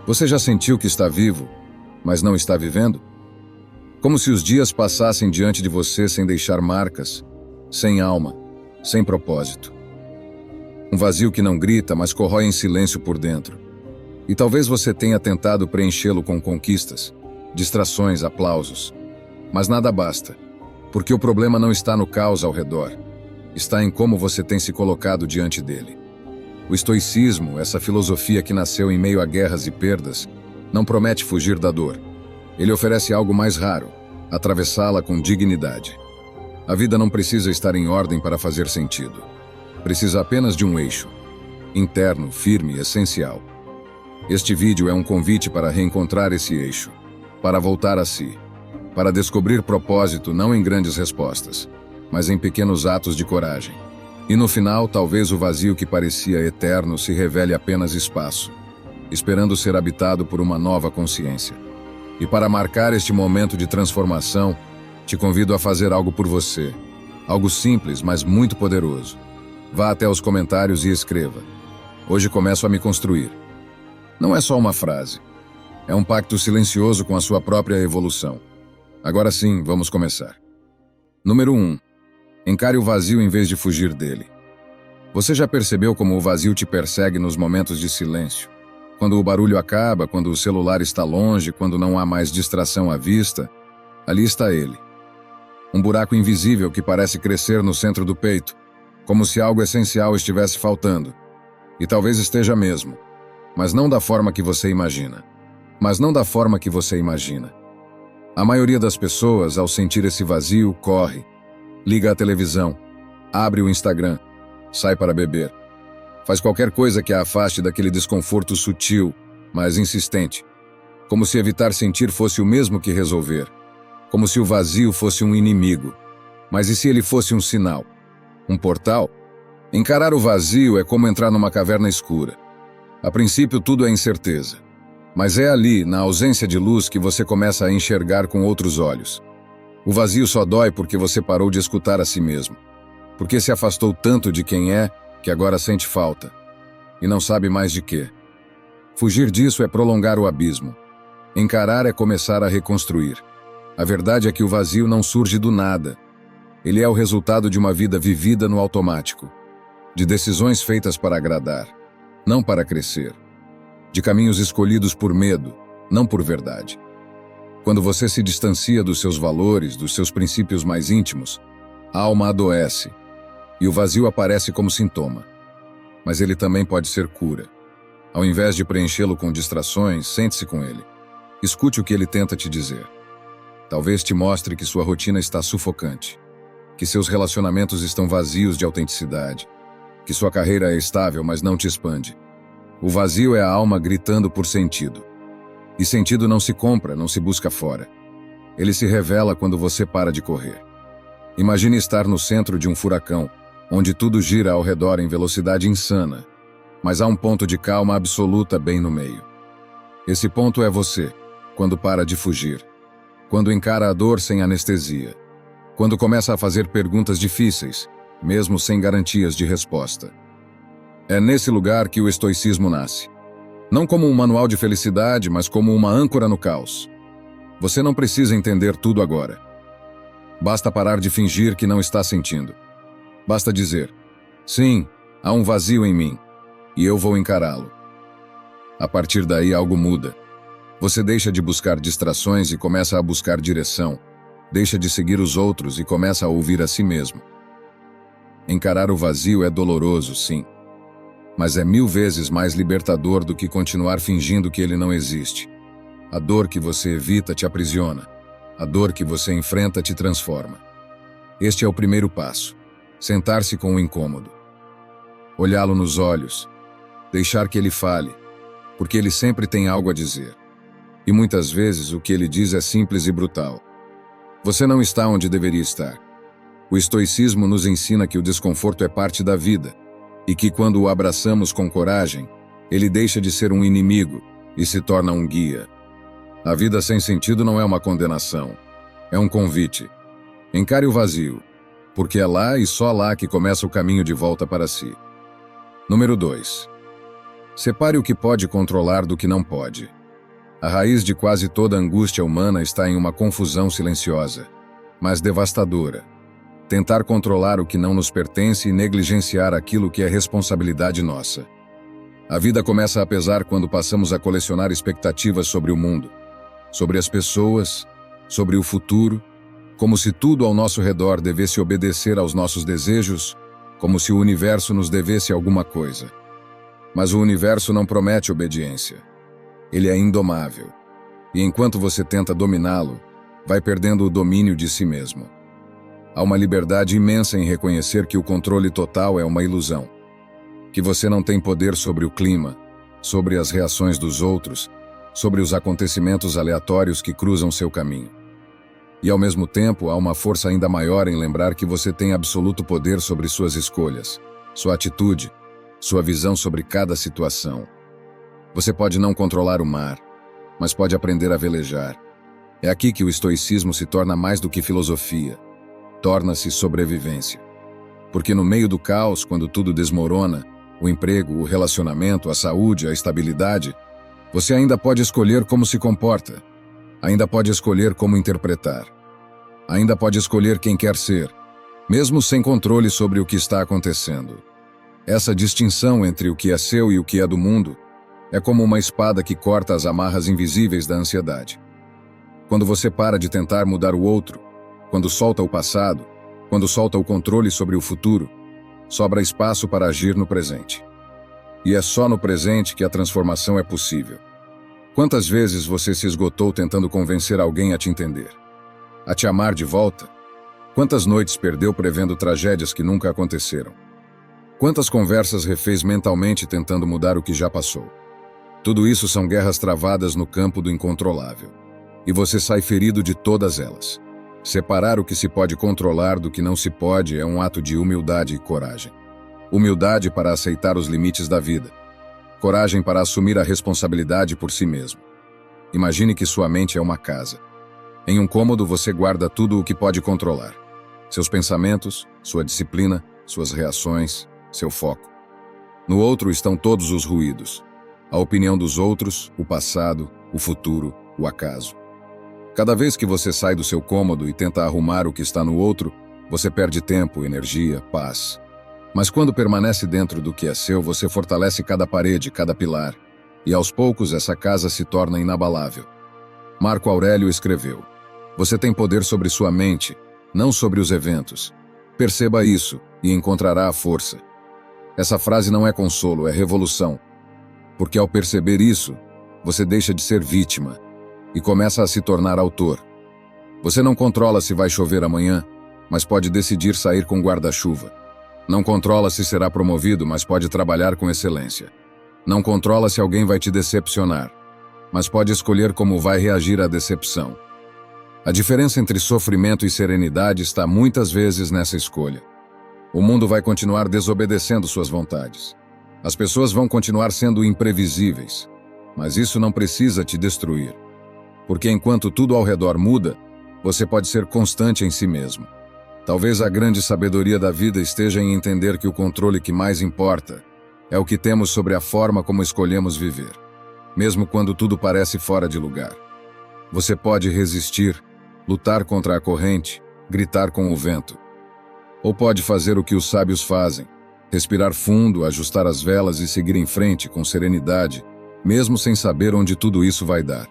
Você já sentiu que está vivo, mas não está vivendo? Como se os dias passassem diante de você sem deixar marcas, sem alma, sem propósito. Um vazio que não grita, mas corrói em silêncio por dentro. E talvez você tenha tentado preenchê-lo com conquistas, distrações, aplausos. Mas nada basta, porque o problema não está no caos ao redor. Está em como você tem se colocado diante dele. O estoicismo, essa filosofia que nasceu em meio a guerras e perdas, não promete fugir da dor. Ele oferece algo mais raro, atravessá-la com dignidade. A vida não precisa estar em ordem para fazer sentido. Precisa apenas de um eixo, interno, firme e essencial. Este vídeo é um convite para reencontrar esse eixo, para voltar a si, para descobrir propósito não em grandes respostas, mas em pequenos atos de coragem. E no final, talvez o vazio que parecia eterno se revele apenas espaço, esperando ser habitado por uma nova consciência. E para marcar este momento de transformação, te convido a fazer algo por você. Algo simples, mas muito poderoso. Vá até os comentários e escreva: hoje começo a me construir. Não é só uma frase. É um pacto silencioso com a sua própria evolução. Agora sim, vamos começar. Número 1. Encare o vazio em vez de fugir dele. Você já percebeu como o vazio te persegue nos momentos de silêncio? Quando o barulho acaba, quando o celular está longe, quando não há mais distração à vista, ali está ele. Um buraco invisível que parece crescer no centro do peito, como se algo essencial estivesse faltando. E talvez esteja mesmo, mas não da forma que você imagina. A maioria das pessoas, ao sentir esse vazio, corre. Liga a televisão, abre o Instagram, sai para beber. Faz qualquer coisa que a afaste daquele desconforto sutil, mas insistente. Como se evitar sentir fosse o mesmo que resolver. Como se o vazio fosse um inimigo. Mas e se ele fosse um sinal? Um portal? Encarar o vazio é como entrar numa caverna escura. A princípio tudo é incerteza. Mas é ali, na ausência de luz, que você começa a enxergar com outros olhos. O vazio só dói porque você parou de escutar a si mesmo. Porque se afastou tanto de quem é, que agora sente falta. E não sabe mais de quê. Fugir disso é prolongar o abismo. Encarar é começar a reconstruir. A verdade é que o vazio não surge do nada. Ele é o resultado de uma vida vivida no automático. De decisões feitas para agradar, não para crescer. De caminhos escolhidos por medo, não por verdade. Quando você se distancia dos seus valores, dos seus princípios mais íntimos, a alma adoece, e o vazio aparece como sintoma. Mas ele também pode ser cura. Ao invés de preenchê-lo com distrações, sente-se com ele. Escute o que ele tenta te dizer. Talvez te mostre que sua rotina está sufocante, que seus relacionamentos estão vazios de autenticidade, que sua carreira é estável, mas não te expande. O vazio é a alma gritando por sentido. E sentido não se compra, não se busca fora. Ele se revela quando você para de correr. Imagine estar no centro de um furacão, onde tudo gira ao redor em velocidade insana, mas há um ponto de calma absoluta bem no meio. Esse ponto é você, quando para de fugir, quando encara a dor sem anestesia, quando começa a fazer perguntas difíceis, mesmo sem garantias de resposta. É nesse lugar que o estoicismo nasce. Não como um manual de felicidade, mas como uma âncora no caos. Você não precisa entender tudo agora. Basta parar de fingir que não está sentindo. Basta dizer: sim, há um vazio em mim, e eu vou encará-lo. A partir daí algo muda. Você deixa de buscar distrações e começa a buscar direção. Deixa de seguir os outros e começa a ouvir a si mesmo. Encarar o vazio é doloroso, sim. Mas é 1000 vezes mais libertador do que continuar fingindo que ele não existe. A dor que você evita te aprisiona. A dor que você enfrenta te transforma. Este é o primeiro passo. Sentar-se com o incômodo. Olhá-lo nos olhos. Deixar que ele fale, porque ele sempre tem algo a dizer. E muitas vezes o que ele diz é simples e brutal. Você não está onde deveria estar. O estoicismo nos ensina que o desconforto é parte da vida, e que quando o abraçamos com coragem, ele deixa de ser um inimigo e se torna um guia. A vida sem sentido não é uma condenação, é um convite. Encare o vazio, porque é lá e só lá que começa o caminho de volta para si. Número 2. Separe o que pode controlar do que não pode. A raiz de quase toda angústia humana está em uma confusão silenciosa, mas devastadora. Tentar controlar o que não nos pertence e negligenciar aquilo que é responsabilidade nossa. A vida começa a pesar quando passamos a colecionar expectativas sobre o mundo, sobre as pessoas, sobre o futuro, como se tudo ao nosso redor devesse obedecer aos nossos desejos, como se o universo nos devesse alguma coisa. Mas o universo não promete obediência. Ele é indomável. E enquanto você tenta dominá-lo, vai perdendo o domínio de si mesmo. Há uma liberdade imensa em reconhecer que o controle total é uma ilusão. Que você não tem poder sobre o clima, sobre as reações dos outros, sobre os acontecimentos aleatórios que cruzam seu caminho. E ao mesmo tempo, há uma força ainda maior em lembrar que você tem absoluto poder sobre suas escolhas, sua atitude, sua visão sobre cada situação. Você pode não controlar o mar, mas pode aprender a velejar. É aqui que o estoicismo se torna mais do que filosofia. Torna-se sobrevivência. Porque no meio do caos, quando tudo desmorona, o emprego, o relacionamento, a saúde, a estabilidade, você ainda pode escolher como se comporta. Ainda pode escolher como interpretar. Ainda pode escolher quem quer ser, mesmo sem controle sobre o que está acontecendo. Essa distinção entre o que é seu e o que é do mundo é como uma espada que corta as amarras invisíveis da ansiedade. Quando você para de tentar mudar o outro, quando solta o passado, quando solta o controle sobre o futuro, sobra espaço para agir no presente. E é só no presente que a transformação é possível. Quantas vezes você se esgotou tentando convencer alguém a te entender? A te amar de volta? Quantas noites perdeu prevendo tragédias que nunca aconteceram? Quantas conversas refez mentalmente tentando mudar o que já passou? Tudo isso são guerras travadas no campo do incontrolável. E você sai ferido de todas elas. Separar o que se pode controlar do que não se pode é um ato de humildade e coragem. Humildade para aceitar os limites da vida. Coragem para assumir a responsabilidade por si mesmo. Imagine que sua mente é uma casa. Em um cômodo você guarda tudo o que pode controlar. Seus pensamentos, sua disciplina, suas reações, seu foco. No outro estão todos os ruídos. A opinião dos outros, o passado, o futuro, o acaso. Cada vez que você sai do seu cômodo e tenta arrumar o que está no outro, você perde tempo, energia, paz. Mas quando permanece dentro do que é seu, você fortalece cada parede, cada pilar. E aos poucos essa casa se torna inabalável. Marco Aurélio escreveu: "Você tem poder sobre sua mente, não sobre os eventos. Perceba isso e encontrará a força." Essa frase não é consolo, é revolução. Porque ao perceber isso, você deixa de ser vítima e começa a se tornar autor. Você não controla se vai chover amanhã, mas pode decidir sair com guarda-chuva. Não controla se será promovido, mas pode trabalhar com excelência. Não controla se alguém vai te decepcionar, mas pode escolher como vai reagir à decepção. A diferença entre sofrimento e serenidade está muitas vezes nessa escolha. O mundo vai continuar desobedecendo suas vontades. As pessoas vão continuar sendo imprevisíveis, mas isso não precisa te destruir. Porque enquanto tudo ao redor muda, você pode ser constante em si mesmo. Talvez a grande sabedoria da vida esteja em entender que o controle que mais importa é o que temos sobre a forma como escolhemos viver, mesmo quando tudo parece fora de lugar. Você pode resistir, lutar contra a corrente, gritar com o vento. Ou pode fazer o que os sábios fazem, respirar fundo, ajustar as velas e seguir em frente com serenidade, mesmo sem saber onde tudo isso vai dar.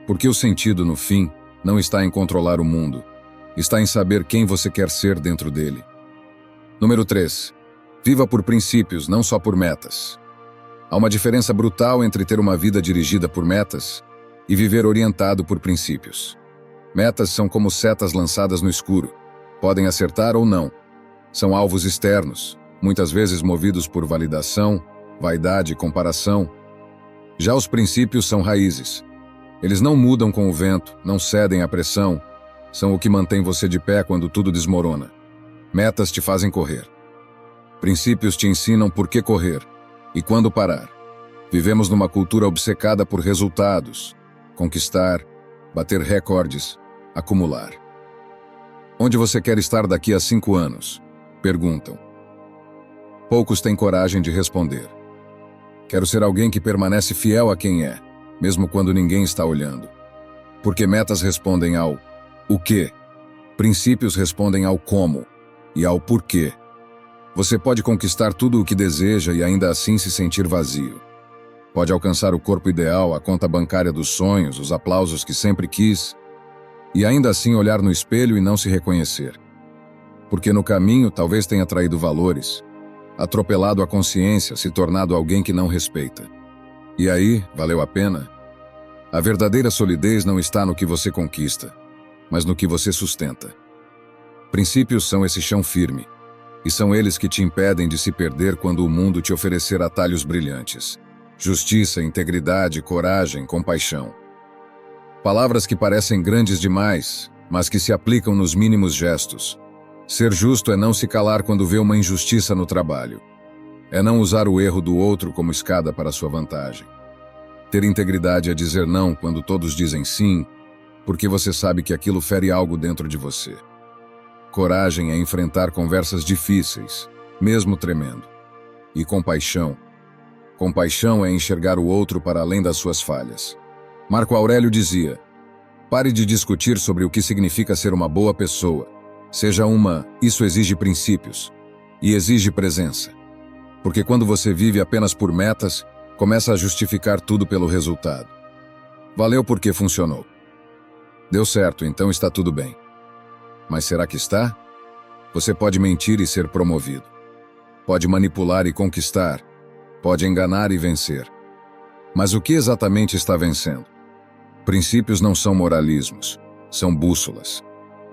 Porque o sentido, no fim, não está em controlar o mundo, está em saber quem você quer ser dentro dele. Número 3. Viva por princípios, não só por metas. Há uma diferença brutal entre ter uma vida dirigida por metas e viver orientado por princípios. Metas são como setas lançadas no escuro. Podem acertar ou não. São alvos externos, muitas vezes movidos por validação, vaidade e comparação. Já os princípios são raízes. Eles não mudam com o vento, não cedem à pressão. São o que mantém você de pé quando tudo desmorona. Metas te fazem correr. Princípios te ensinam por que correr e quando parar. Vivemos numa cultura obcecada por resultados, conquistar, bater recordes, acumular. Onde você quer estar daqui a 5 anos? Perguntam. Poucos têm coragem de responder. Quero ser alguém que permanece fiel a quem é, mesmo quando ninguém está olhando. Porque metas respondem ao o quê, princípios respondem ao como e ao porquê. Você pode conquistar tudo o que deseja e ainda assim se sentir vazio. Pode alcançar o corpo ideal, a conta bancária dos sonhos, os aplausos que sempre quis, e ainda assim olhar no espelho e não se reconhecer. Porque no caminho talvez tenha traído valores, atropelado a consciência, se tornado alguém que não respeita. E aí, valeu a pena? A verdadeira solidez não está no que você conquista, mas no que você sustenta. Princípios são esse chão firme, e são eles que te impedem de se perder quando o mundo te oferecer atalhos brilhantes. Justiça, integridade, coragem, compaixão. Palavras que parecem grandes demais, mas que se aplicam nos mínimos gestos. Ser justo é não se calar quando vê uma injustiça no trabalho. É não usar o erro do outro como escada para sua vantagem. Ter integridade é dizer não quando todos dizem sim, porque você sabe que aquilo fere algo dentro de você. Coragem é enfrentar conversas difíceis, mesmo tremendo. E compaixão. Compaixão é enxergar o outro para além das suas falhas. Marco Aurélio dizia: pare de discutir sobre o que significa ser uma boa pessoa. Isso exige princípios. E exige presença. Porque quando você vive apenas por metas, começa a justificar tudo pelo resultado. Valeu porque funcionou. Deu certo, então está tudo bem. Mas será que está? Você pode mentir e ser promovido. Pode manipular e conquistar. Pode enganar e vencer. Mas o que exatamente está vencendo? Princípios não são moralismos, são bússolas.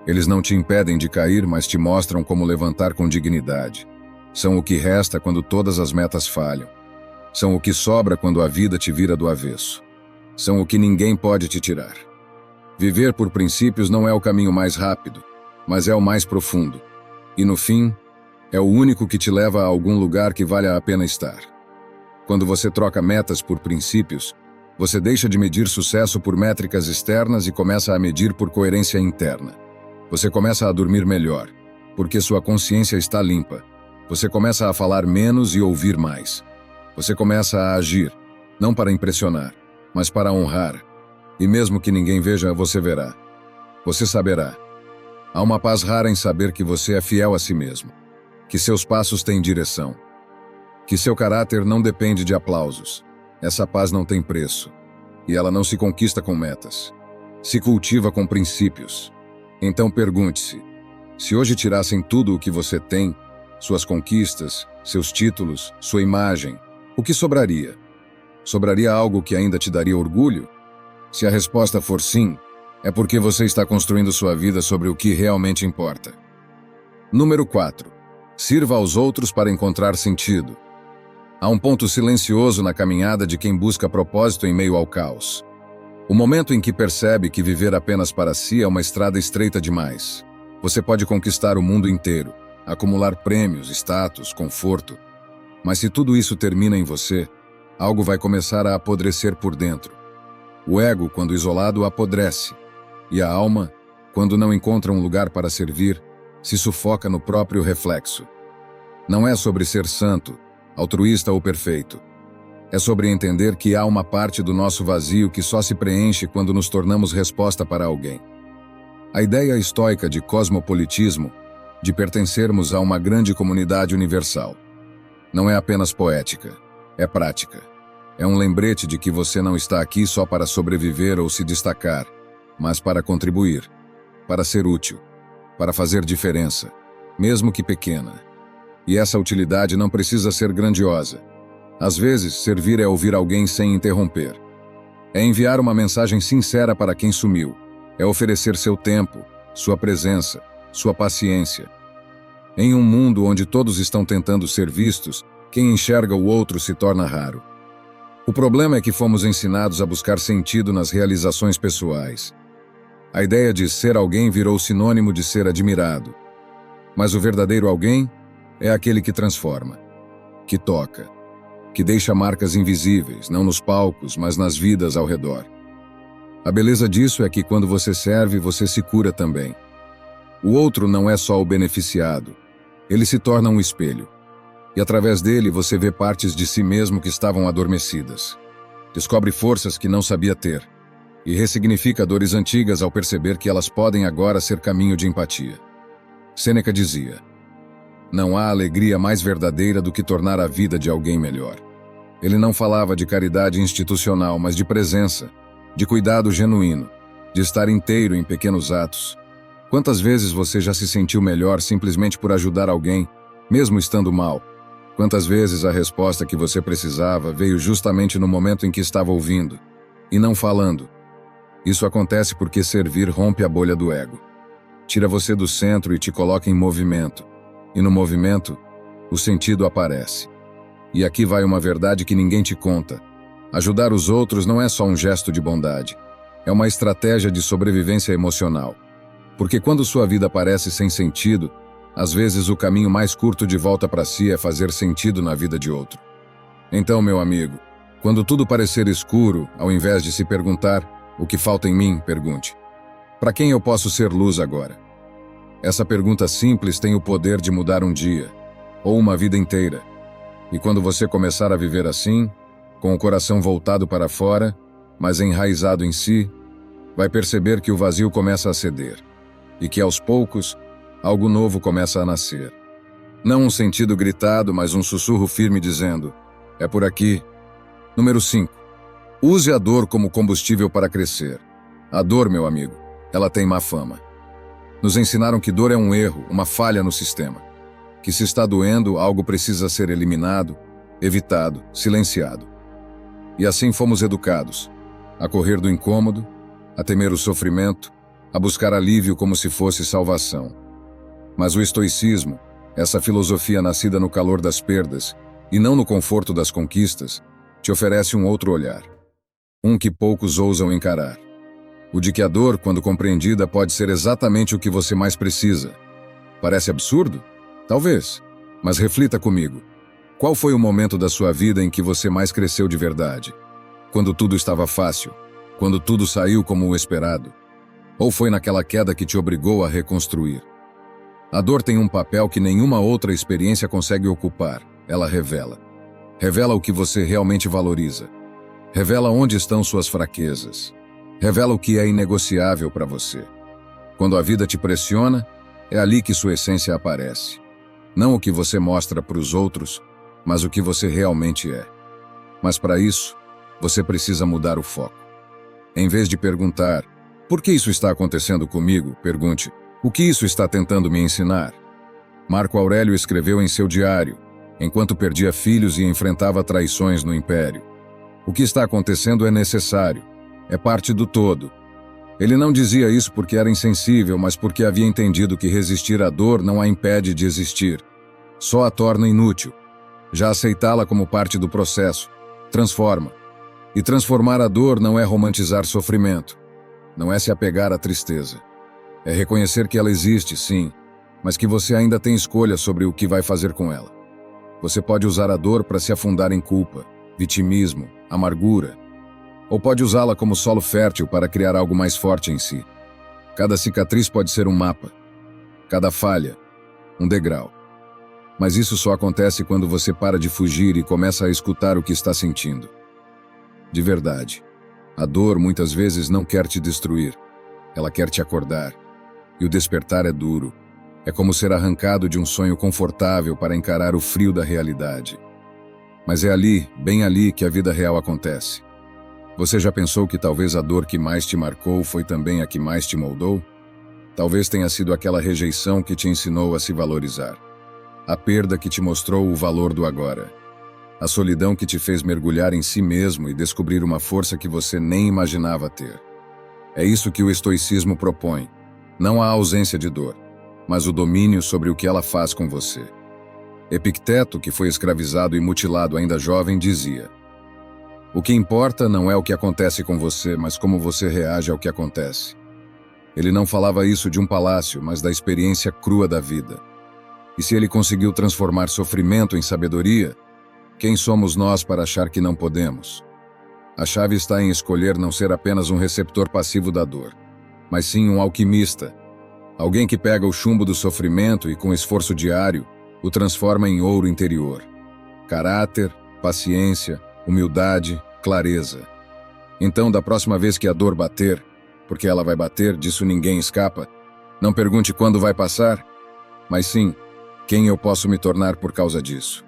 Eles não te impedem de cair, mas te mostram como levantar com dignidade. São o que resta quando todas as metas falham. São o que sobra quando a vida te vira do avesso. São o que ninguém pode te tirar. Viver por princípios não é o caminho mais rápido, mas é o mais profundo. E no fim, é o único que te leva a algum lugar que valha a pena estar. Quando você troca metas por princípios, você deixa de medir sucesso por métricas externas e começa a medir por coerência interna. Você começa a dormir melhor, porque sua consciência está limpa. Você começa a falar menos e ouvir mais. Você começa a agir, não para impressionar, mas para honrar. E mesmo que ninguém veja, você verá. Você saberá. Há uma paz rara em saber que você é fiel a si mesmo, que seus passos têm direção, que seu caráter não depende de aplausos. Essa paz não tem preço, e ela não se conquista com metas. Se cultiva com princípios. Então pergunte-se, se hoje tirassem tudo o que você tem, suas conquistas, seus títulos, sua imagem, o que sobraria? Sobraria algo que ainda te daria orgulho? Se a resposta for sim, é porque você está construindo sua vida sobre o que realmente importa. Número 4. Sirva aos outros para encontrar sentido. Há um ponto silencioso na caminhada de quem busca propósito em meio ao caos. O momento em que percebe que viver apenas para si é uma estrada estreita demais. Você pode conquistar o mundo inteiro, acumular prêmios, status, conforto. Mas se tudo isso termina em você, algo vai começar a apodrecer por dentro. O ego, quando isolado, apodrece. E a alma, quando não encontra um lugar para servir, se sufoca no próprio reflexo. Não é sobre ser santo, altruísta ou perfeito. É sobre entender que há uma parte do nosso vazio que só se preenche quando nos tornamos resposta para alguém. A ideia estoica de cosmopolitismo, de pertencermos a uma grande comunidade universal, não é apenas poética, é prática. É um lembrete de que você não está aqui só para sobreviver ou se destacar, mas para contribuir, para ser útil, para fazer diferença, mesmo que pequena. E essa utilidade não precisa ser grandiosa. Às vezes, servir é ouvir alguém sem interromper. É enviar uma mensagem sincera para quem sumiu. É oferecer seu tempo, sua presença, sua paciência. Em um mundo onde todos estão tentando ser vistos, quem enxerga o outro se torna raro. O problema é que fomos ensinados a buscar sentido nas realizações pessoais. A ideia de ser alguém virou sinônimo de ser admirado. Mas o verdadeiro alguém é aquele que transforma, que toca, que deixa marcas invisíveis, não nos palcos, mas nas vidas ao redor. A beleza disso é que quando você serve, você se cura também. O outro não é só o beneficiado, ele se torna um espelho. E através dele você vê partes de si mesmo que estavam adormecidas. descobre forças que não sabia ter e ressignifica dores antigas ao perceber que elas podem agora ser caminho de empatia. Sêneca dizia: não há alegria mais verdadeira do que tornar a vida de alguém melhor. Ele não falava de caridade institucional, mas de presença, de cuidado genuíno, de estar inteiro em pequenos atos. Quantas vezes você já se sentiu melhor simplesmente por ajudar alguém, mesmo estando mal? Quantas vezes a resposta que você precisava veio justamente no momento em que estava ouvindo, e não falando? Isso acontece porque servir rompe a bolha do ego. Tira você do centro e te coloca em movimento. E no movimento, o sentido aparece. E aqui vai uma verdade que ninguém te conta. Ajudar os outros não é só um gesto de bondade. É uma estratégia de sobrevivência emocional. Porque quando sua vida parece sem sentido, às vezes o caminho mais curto de volta para si é fazer sentido na vida de outro. Então, meu amigo, quando tudo parecer escuro, ao invés de se perguntar o que falta em mim, pergunte: para quem eu posso ser luz agora? Essa pergunta simples tem o poder de mudar um dia, ou uma vida inteira. E quando você começar a viver assim, com o coração voltado para fora, mas enraizado em si, vai perceber que o vazio começa a ceder, e que aos poucos, algo novo começa a nascer. Não um sentido gritado, mas um sussurro firme dizendo: é por aqui. Número 5. Use a dor como combustível para crescer. A dor, meu amigo, ela tem má fama. Nos ensinaram que dor é um erro, uma falha no sistema. Que se está doendo, algo precisa ser eliminado, evitado, silenciado. E assim fomos educados, a correr do incômodo, a temer o sofrimento, a buscar alívio como se fosse salvação. Mas o estoicismo, essa filosofia nascida no calor das perdas e não no conforto das conquistas, te oferece um outro olhar. Um que poucos ousam encarar. O de que a dor, quando compreendida, pode ser exatamente o que você mais precisa. Parece absurdo? Talvez. Mas reflita comigo. Qual foi o momento da sua vida em que você mais cresceu de verdade? Quando tudo estava fácil? Quando tudo saiu como o esperado? Ou foi naquela queda que te obrigou a reconstruir? A dor tem um papel que nenhuma outra experiência consegue ocupar. Ela revela. Revela o que você realmente valoriza. Revela onde estão suas fraquezas. Revela o que é inegociável para você. Quando a vida te pressiona, é ali que sua essência aparece. Não o que você mostra para os outros, mas o que você realmente é. Mas para isso, você precisa mudar o foco. Em vez de perguntar: por que isso está acontecendo comigo? Pergunte: o que isso está tentando me ensinar? Marco Aurélio escreveu em seu diário, enquanto perdia filhos e enfrentava traições no império: o que está acontecendo é necessário, é parte do todo. Ele não dizia isso porque era insensível, mas porque havia entendido que resistir à dor não a impede de existir, só a torna inútil. Já aceitá-la como parte do processo transforma. E transformar a dor não é romantizar sofrimento, não é se apegar à tristeza. É reconhecer que ela existe, sim, mas que você ainda tem escolha sobre o que vai fazer com ela. Você pode usar a dor para se afundar em culpa, vitimismo, amargura, ou pode usá-la como solo fértil para criar algo mais forte em si. Cada cicatriz pode ser um mapa, cada falha, um degrau. Mas isso só acontece quando você para de fugir e começa a escutar o que está sentindo. De verdade, a dor muitas vezes não quer te destruir, ela quer te acordar. E o despertar é duro. É como ser arrancado de um sonho confortável para encarar o frio da realidade. Mas é ali, bem ali, que a vida real acontece. Você já pensou que talvez a dor que mais te marcou foi também a que mais te moldou? Talvez tenha sido aquela rejeição que te ensinou a se valorizar. A perda que te mostrou o valor do agora. A solidão que te fez mergulhar em si mesmo e descobrir uma força que você nem imaginava ter. É isso que o estoicismo propõe. Não a ausência de dor, mas o domínio sobre o que ela faz com você. Epicteto, que foi escravizado e mutilado ainda jovem, dizia: o que importa não é o que acontece com você, mas como você reage ao que acontece. Ele não falava isso de um palácio, mas da experiência crua da vida. E se ele conseguiu transformar sofrimento em sabedoria, quem somos nós para achar que não podemos? A chave está em escolher não ser apenas um receptor passivo da dor, mas sim um alquimista, alguém que pega o chumbo do sofrimento e, com esforço diário, o transforma em ouro interior. Caráter, paciência, humildade, clareza. Então, da próxima vez que a dor bater, porque ela vai bater, disso ninguém escapa, não pergunte quando vai passar, mas sim, quem eu posso me tornar por causa disso.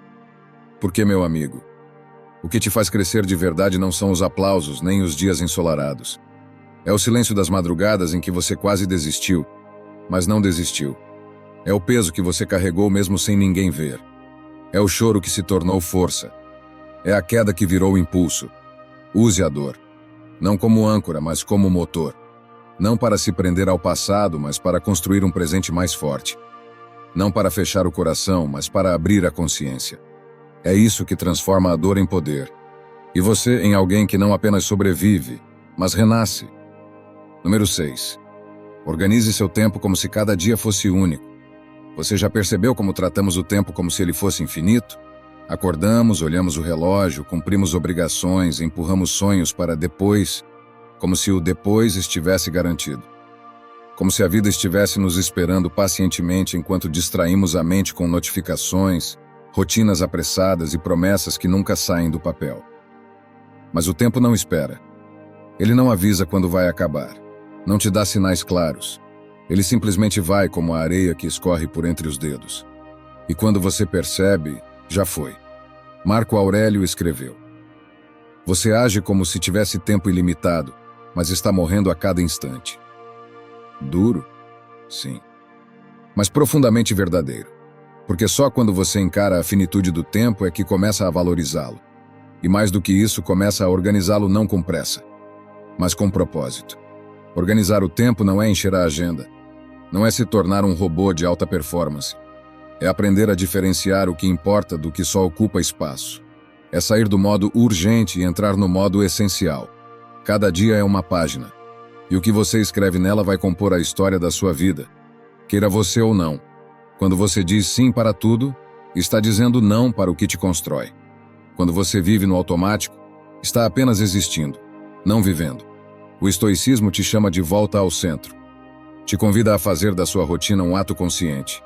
Porque, meu amigo, o que te faz crescer de verdade não são os aplausos nem os dias ensolarados. É o silêncio das madrugadas em que você quase desistiu, mas não desistiu. É o peso que você carregou mesmo sem ninguém ver. É o choro que se tornou força. É a queda que virou impulso. Use a dor. Não como âncora, mas como motor. Não para se prender ao passado, mas para construir um presente mais forte. Não para fechar o coração, mas para abrir a consciência. É isso que transforma a dor em poder. E você em alguém que não apenas sobrevive, mas renasce. Número 6. Organize seu tempo como se cada dia fosse único. Você já percebeu como tratamos o tempo como se ele fosse infinito? Acordamos, olhamos o relógio, cumprimos obrigações, empurramos sonhos para depois, como se o depois estivesse garantido. Como se a vida estivesse nos esperando pacientemente enquanto distraímos a mente com notificações, rotinas apressadas e promessas que nunca saem do papel. Mas o tempo não espera. Ele não avisa quando vai acabar. Não te dá sinais claros. Ele simplesmente vai como a areia que escorre por entre os dedos. E quando você percebe, já foi. Marco Aurélio escreveu: você age como se tivesse tempo ilimitado, mas está morrendo a cada instante. Duro? Sim. Mas profundamente verdadeiro. Porque só quando você encara a finitude do tempo é que começa a valorizá-lo. E mais do que isso, começa a organizá-lo não com pressa, mas com propósito. Organizar o tempo não é encher a agenda. Não é se tornar um robô de alta performance. É aprender a diferenciar o que importa do que só ocupa espaço. É sair do modo urgente e entrar no modo essencial. Cada dia é uma página. E o que você escreve nela vai compor a história da sua vida. Queira você ou não. Quando você diz sim para tudo, está dizendo não para o que te constrói. Quando você vive no automático, está apenas existindo, não vivendo. O estoicismo te chama de volta ao centro. Te convida a fazer da sua rotina um ato consciente.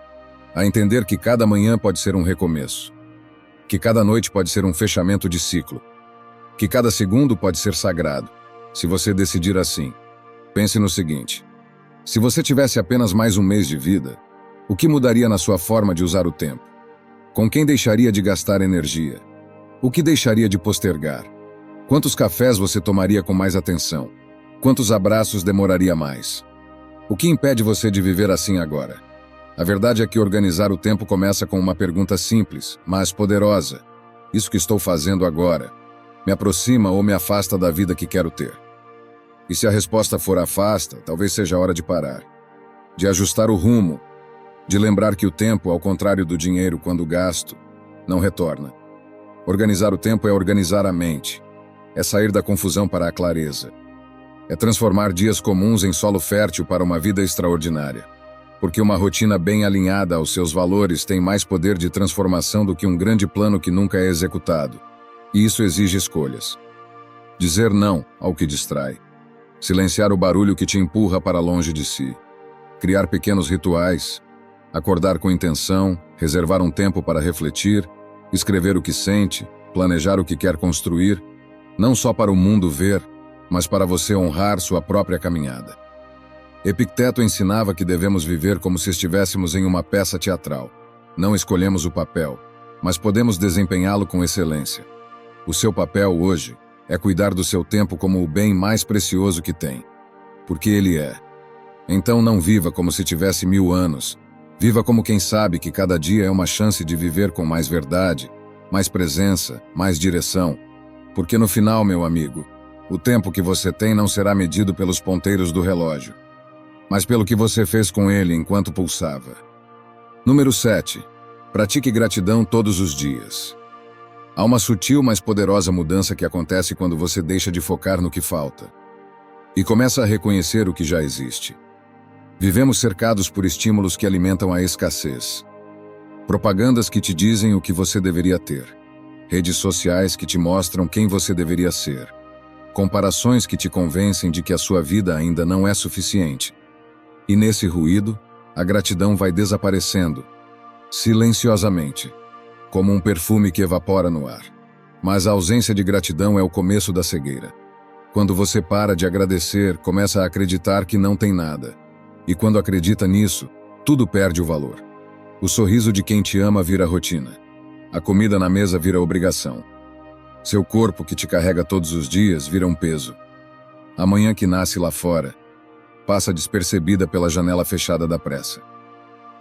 A entender que cada manhã pode ser um recomeço. Que cada noite pode ser um fechamento de ciclo. Que cada segundo pode ser sagrado, se você decidir assim. Pense no seguinte: se você tivesse apenas mais um mês de vida, o que mudaria na sua forma de usar o tempo? Com quem deixaria de gastar energia? O que deixaria de postergar? Quantos cafés você tomaria com mais atenção? Quantos abraços demoraria mais? O que impede você de viver assim agora? A verdade é que organizar o tempo começa com uma pergunta simples, mas poderosa. Isso que estou fazendo agora me aproxima ou me afasta da vida que quero ter? E se a resposta for afasta, talvez seja a hora de parar. De ajustar o rumo. De lembrar que o tempo, ao contrário do dinheiro quando gasto, não retorna. Organizar o tempo é organizar a mente. É sair da confusão para a clareza. É transformar dias comuns em solo fértil para uma vida extraordinária. Porque uma rotina bem alinhada aos seus valores tem mais poder de transformação do que um grande plano que nunca é executado. E isso exige escolhas. Dizer não ao que distrai. Silenciar o barulho que te empurra para longe de si. Criar pequenos rituais. Acordar com intenção, reservar um tempo para refletir, escrever o que sente, planejar o que quer construir, não só para o mundo ver, mas para você honrar sua própria caminhada. Epicteto ensinava que devemos viver como se estivéssemos em uma peça teatral. Não escolhemos o papel, mas podemos desempenhá-lo com excelência. O seu papel hoje é cuidar do seu tempo como o bem mais precioso que tem, porque ele é. Então não viva como se tivesse 1000 anos. Viva como quem sabe que cada dia é uma chance de viver com mais verdade, mais presença, mais direção. Porque no final, meu amigo, o tempo que você tem não será medido pelos ponteiros do relógio, mas pelo que você fez com ele enquanto pulsava. Número 7. Pratique gratidão todos os dias. Há uma sutil, mas poderosa mudança que acontece quando você deixa de focar no que falta e começa a reconhecer o que já existe. Vivemos cercados por estímulos que alimentam a escassez. Propagandas que te dizem o que você deveria ter. Redes sociais que te mostram quem você deveria ser. Comparações que te convencem de que a sua vida ainda não é suficiente. E nesse ruído, a gratidão vai desaparecendo, silenciosamente, como um perfume que evapora no ar. Mas a ausência de gratidão é o começo da cegueira. Quando você para de agradecer, começa a acreditar que não tem nada. E quando acredita nisso, tudo perde o valor. O sorriso de quem te ama vira rotina. A comida na mesa vira obrigação. Seu corpo, que te carrega todos os dias, vira um peso. A manhã que nasce lá fora passa despercebida pela janela fechada da pressa.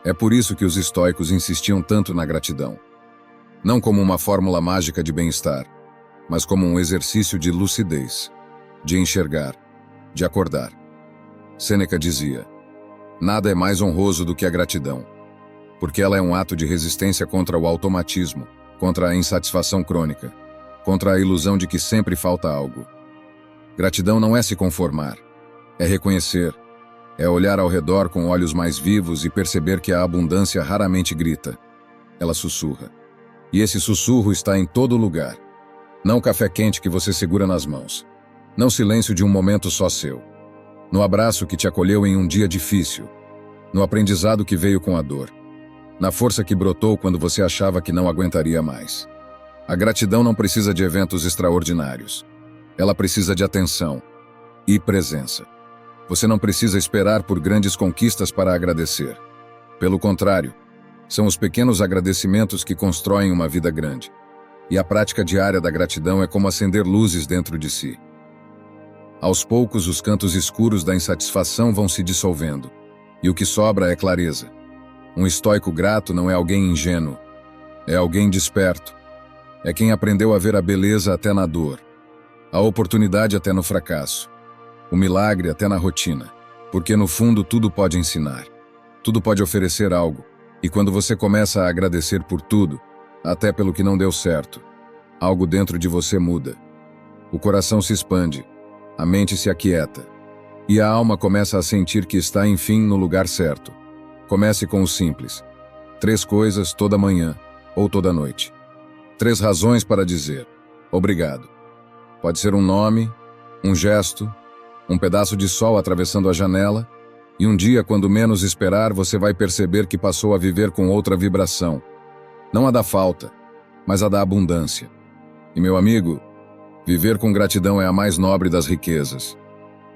É por isso que os estoicos insistiam tanto na gratidão. Não como uma fórmula mágica de bem-estar, mas como um exercício de lucidez, de enxergar, de acordar. Sêneca dizia: nada é mais honroso do que a gratidão, porque ela é um ato de resistência contra o automatismo, contra a insatisfação crônica, contra a ilusão de que sempre falta algo. Gratidão não é se conformar, é reconhecer, é olhar ao redor com olhos mais vivos e perceber que a abundância raramente grita, ela sussurra. E esse sussurro está em todo lugar. Não o café quente que você segura nas mãos, não o silêncio de um momento só seu, no abraço que te acolheu em um dia difícil, no aprendizado que veio com a dor, na força que brotou quando você achava que não aguentaria mais. A gratidão não precisa de eventos extraordinários. Ela precisa de atenção e presença. Você não precisa esperar por grandes conquistas para agradecer. Pelo contrário, são os pequenos agradecimentos que constroem uma vida grande. E a prática diária da gratidão é como acender luzes dentro de si. Aos poucos, os cantos escuros da insatisfação vão se dissolvendo, e o que sobra é clareza. Um estoico grato não é alguém ingênuo, é alguém desperto. É quem aprendeu a ver a beleza até na dor, a oportunidade até no fracasso, o milagre até na rotina, porque no fundo tudo pode ensinar, tudo pode oferecer algo, e quando você começa a agradecer por tudo, até pelo que não deu certo, algo dentro de você muda. O coração se expande, a mente se aquieta, e a alma começa a sentir que está, enfim, no lugar certo. Comece com o simples. 3 coisas toda manhã ou toda noite. 3 razões para dizer obrigado. Pode ser um nome, um gesto, um pedaço de sol atravessando a janela, e um dia, quando menos esperar, você vai perceber que passou a viver com outra vibração. Não a da falta, mas a da abundância. E, meu amigo, viver com gratidão é a mais nobre das riquezas,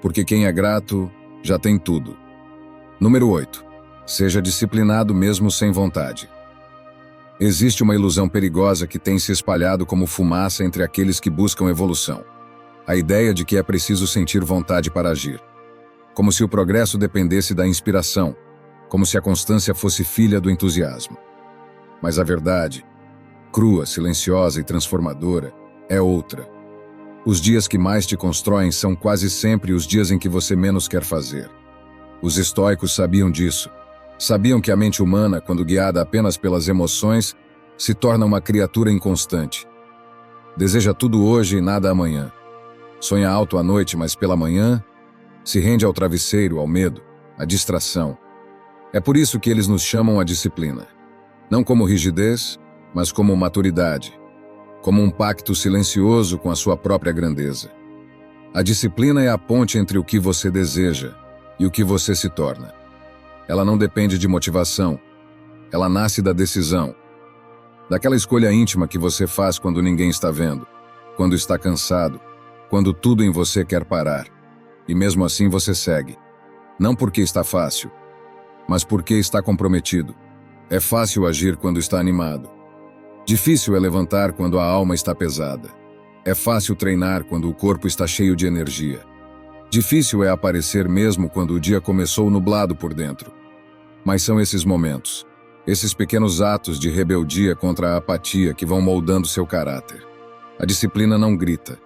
porque quem é grato já tem tudo. Número 8. Seja disciplinado mesmo sem vontade. Existe uma ilusão perigosa que tem se espalhado como fumaça entre aqueles que buscam evolução. A ideia de que é preciso sentir vontade para agir. Como se o progresso dependesse da inspiração, como se a constância fosse filha do entusiasmo. Mas a verdade, crua, silenciosa e transformadora, é outra. Os dias que mais te constroem são quase sempre os dias em que você menos quer fazer. Os estoicos sabiam disso. Sabiam que a mente humana, quando guiada apenas pelas emoções, se torna uma criatura inconstante. Deseja tudo hoje e nada amanhã. Sonha alto à noite, mas pela manhã se rende ao travesseiro, ao medo, à distração. É por isso que eles nos chamam a disciplina. Não como rigidez, mas como maturidade. Como um pacto silencioso com a sua própria grandeza. A disciplina é a ponte entre o que você deseja e o que você se torna. Ela não depende de motivação. Ela nasce da decisão. Daquela escolha íntima que você faz quando ninguém está vendo, quando está cansado, quando tudo em você quer parar. E mesmo assim você segue. Não porque está fácil, mas porque está comprometido. É fácil agir quando está animado. Difícil é levantar quando a alma está pesada. É fácil treinar quando o corpo está cheio de energia. Difícil é aparecer mesmo quando o dia começou nublado por dentro. Mas são esses momentos, esses pequenos atos de rebeldia contra a apatia que vão moldando seu caráter. A disciplina não grita.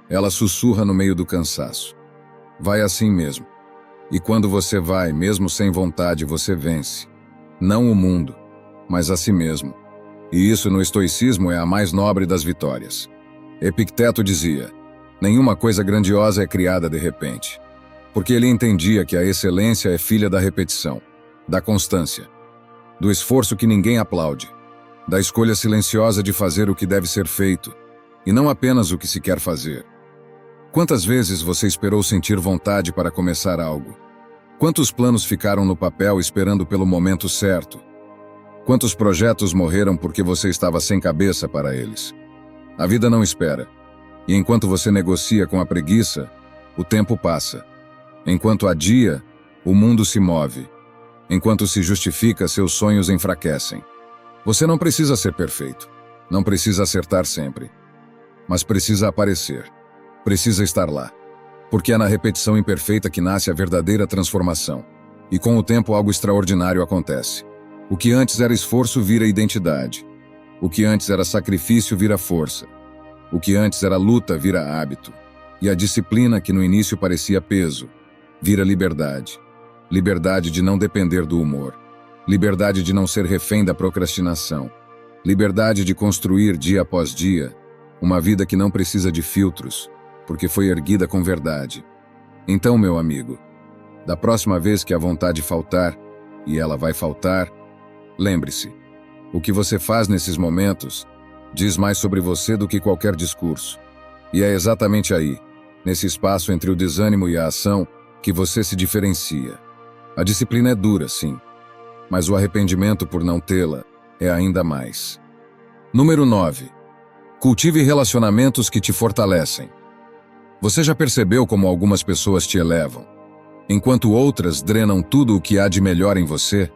Ela sussurra no meio do cansaço. Vai assim mesmo. E quando você vai, mesmo sem vontade, você vence. Não o mundo, mas a si mesmo. E isso no estoicismo é a mais nobre das vitórias. Epicteto dizia: nenhuma coisa grandiosa é criada de repente. Porque ele entendia que a excelência é filha da repetição, da constância, do esforço que ninguém aplaude, da escolha silenciosa de fazer o que deve ser feito, e não apenas o que se quer fazer. Quantas vezes você esperou sentir vontade para começar algo? Quantos planos ficaram no papel esperando pelo momento certo? Quantos projetos morreram porque você estava sem cabeça para eles? A vida não espera. E enquanto você negocia com a preguiça, o tempo passa. Enquanto adia, o mundo se move. Enquanto se justifica, seus sonhos enfraquecem. Você não precisa ser perfeito. Não precisa acertar sempre. Mas precisa aparecer. Precisa estar lá. Porque é na repetição imperfeita que nasce a verdadeira transformação. E com o tempo algo extraordinário acontece. O que antes era esforço vira identidade. O que antes era sacrifício vira força. O que antes era luta vira hábito. E a disciplina que no início parecia peso, vira liberdade. Liberdade de não depender do humor. Liberdade de não ser refém da procrastinação. Liberdade de construir dia após dia uma vida que não precisa de filtros, porque foi erguida com verdade. Então, meu amigo, da próxima vez que a vontade faltar, e ela vai faltar, lembre-se, o que você faz nesses momentos diz mais sobre você do que qualquer discurso. E é exatamente aí, nesse espaço entre o desânimo e a ação, que você se diferencia. A disciplina é dura, sim, mas o arrependimento por não tê-la é ainda mais. Número 9. Cultive relacionamentos que te fortalecem. Você já percebeu como algumas pessoas te elevam, enquanto outras drenam tudo o que há de melhor em você?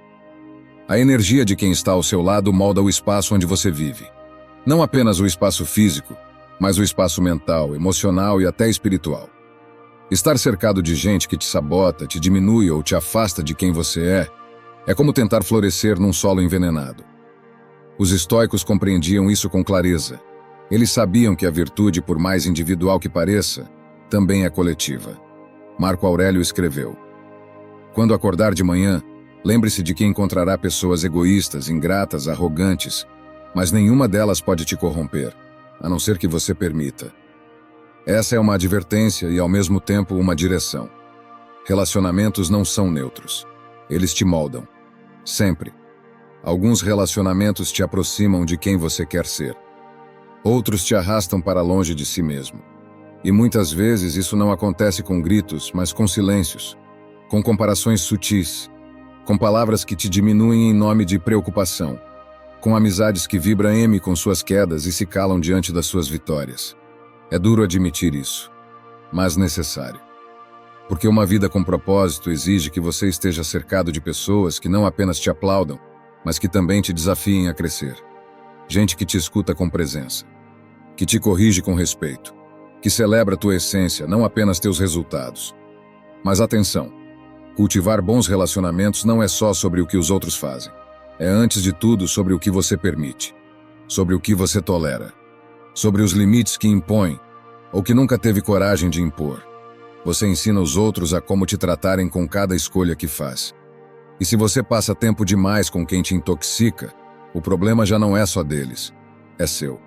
A energia de quem está ao seu lado molda o espaço onde você vive. Não apenas o espaço físico, mas o espaço mental, emocional e até espiritual. Estar cercado de gente que te sabota, te diminui ou te afasta de quem você é como tentar florescer num solo envenenado. Os estoicos compreendiam isso com clareza. Eles sabiam que a virtude, por mais individual que pareça, também é coletiva. Marco Aurélio escreveu: quando acordar de manhã, lembre-se de que encontrará pessoas egoístas, ingratas, arrogantes, mas nenhuma delas pode te corromper, a não ser que você permita. Essa é uma advertência e, ao mesmo tempo, uma direção. Relacionamentos não são neutros. Eles te moldam. Sempre. Alguns relacionamentos te aproximam de quem você quer ser. Outros te arrastam para longe de si mesmo. E muitas vezes isso não acontece com gritos, mas com silêncios, com comparações sutis, com palavras que te diminuem em nome de preocupação, com amizades que vibram com suas quedas e se calam diante das suas vitórias. É duro admitir isso, mas necessário. Porque uma vida com propósito exige que você esteja cercado de pessoas que não apenas te aplaudam, mas que também te desafiem a crescer. Gente que te escuta com presença, que te corrige com respeito, que celebra tua essência, não apenas teus resultados. Mas atenção, cultivar bons relacionamentos não é só sobre o que os outros fazem. É antes de tudo sobre o que você permite, sobre o que você tolera, sobre os limites que impõe ou que nunca teve coragem de impor. Você ensina os outros a como te tratarem com cada escolha que faz. E se você passa tempo demais com quem te intoxica, o problema já não é só deles, é seu.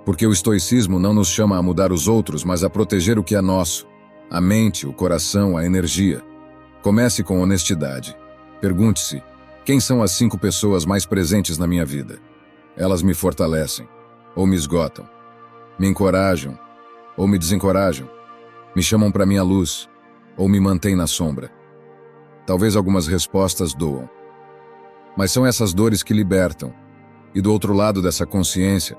Porque o estoicismo não nos chama a mudar os outros, mas a proteger o que é nosso. A mente, o coração, a energia. Comece com honestidade. Pergunte-se, quem são as 5 pessoas mais presentes na minha vida? Elas me fortalecem, ou me esgotam. Me encorajam, ou me desencorajam. Me chamam para minha luz, ou me mantêm na sombra. Talvez algumas respostas doam. Mas são essas dores que libertam. E do outro lado dessa consciência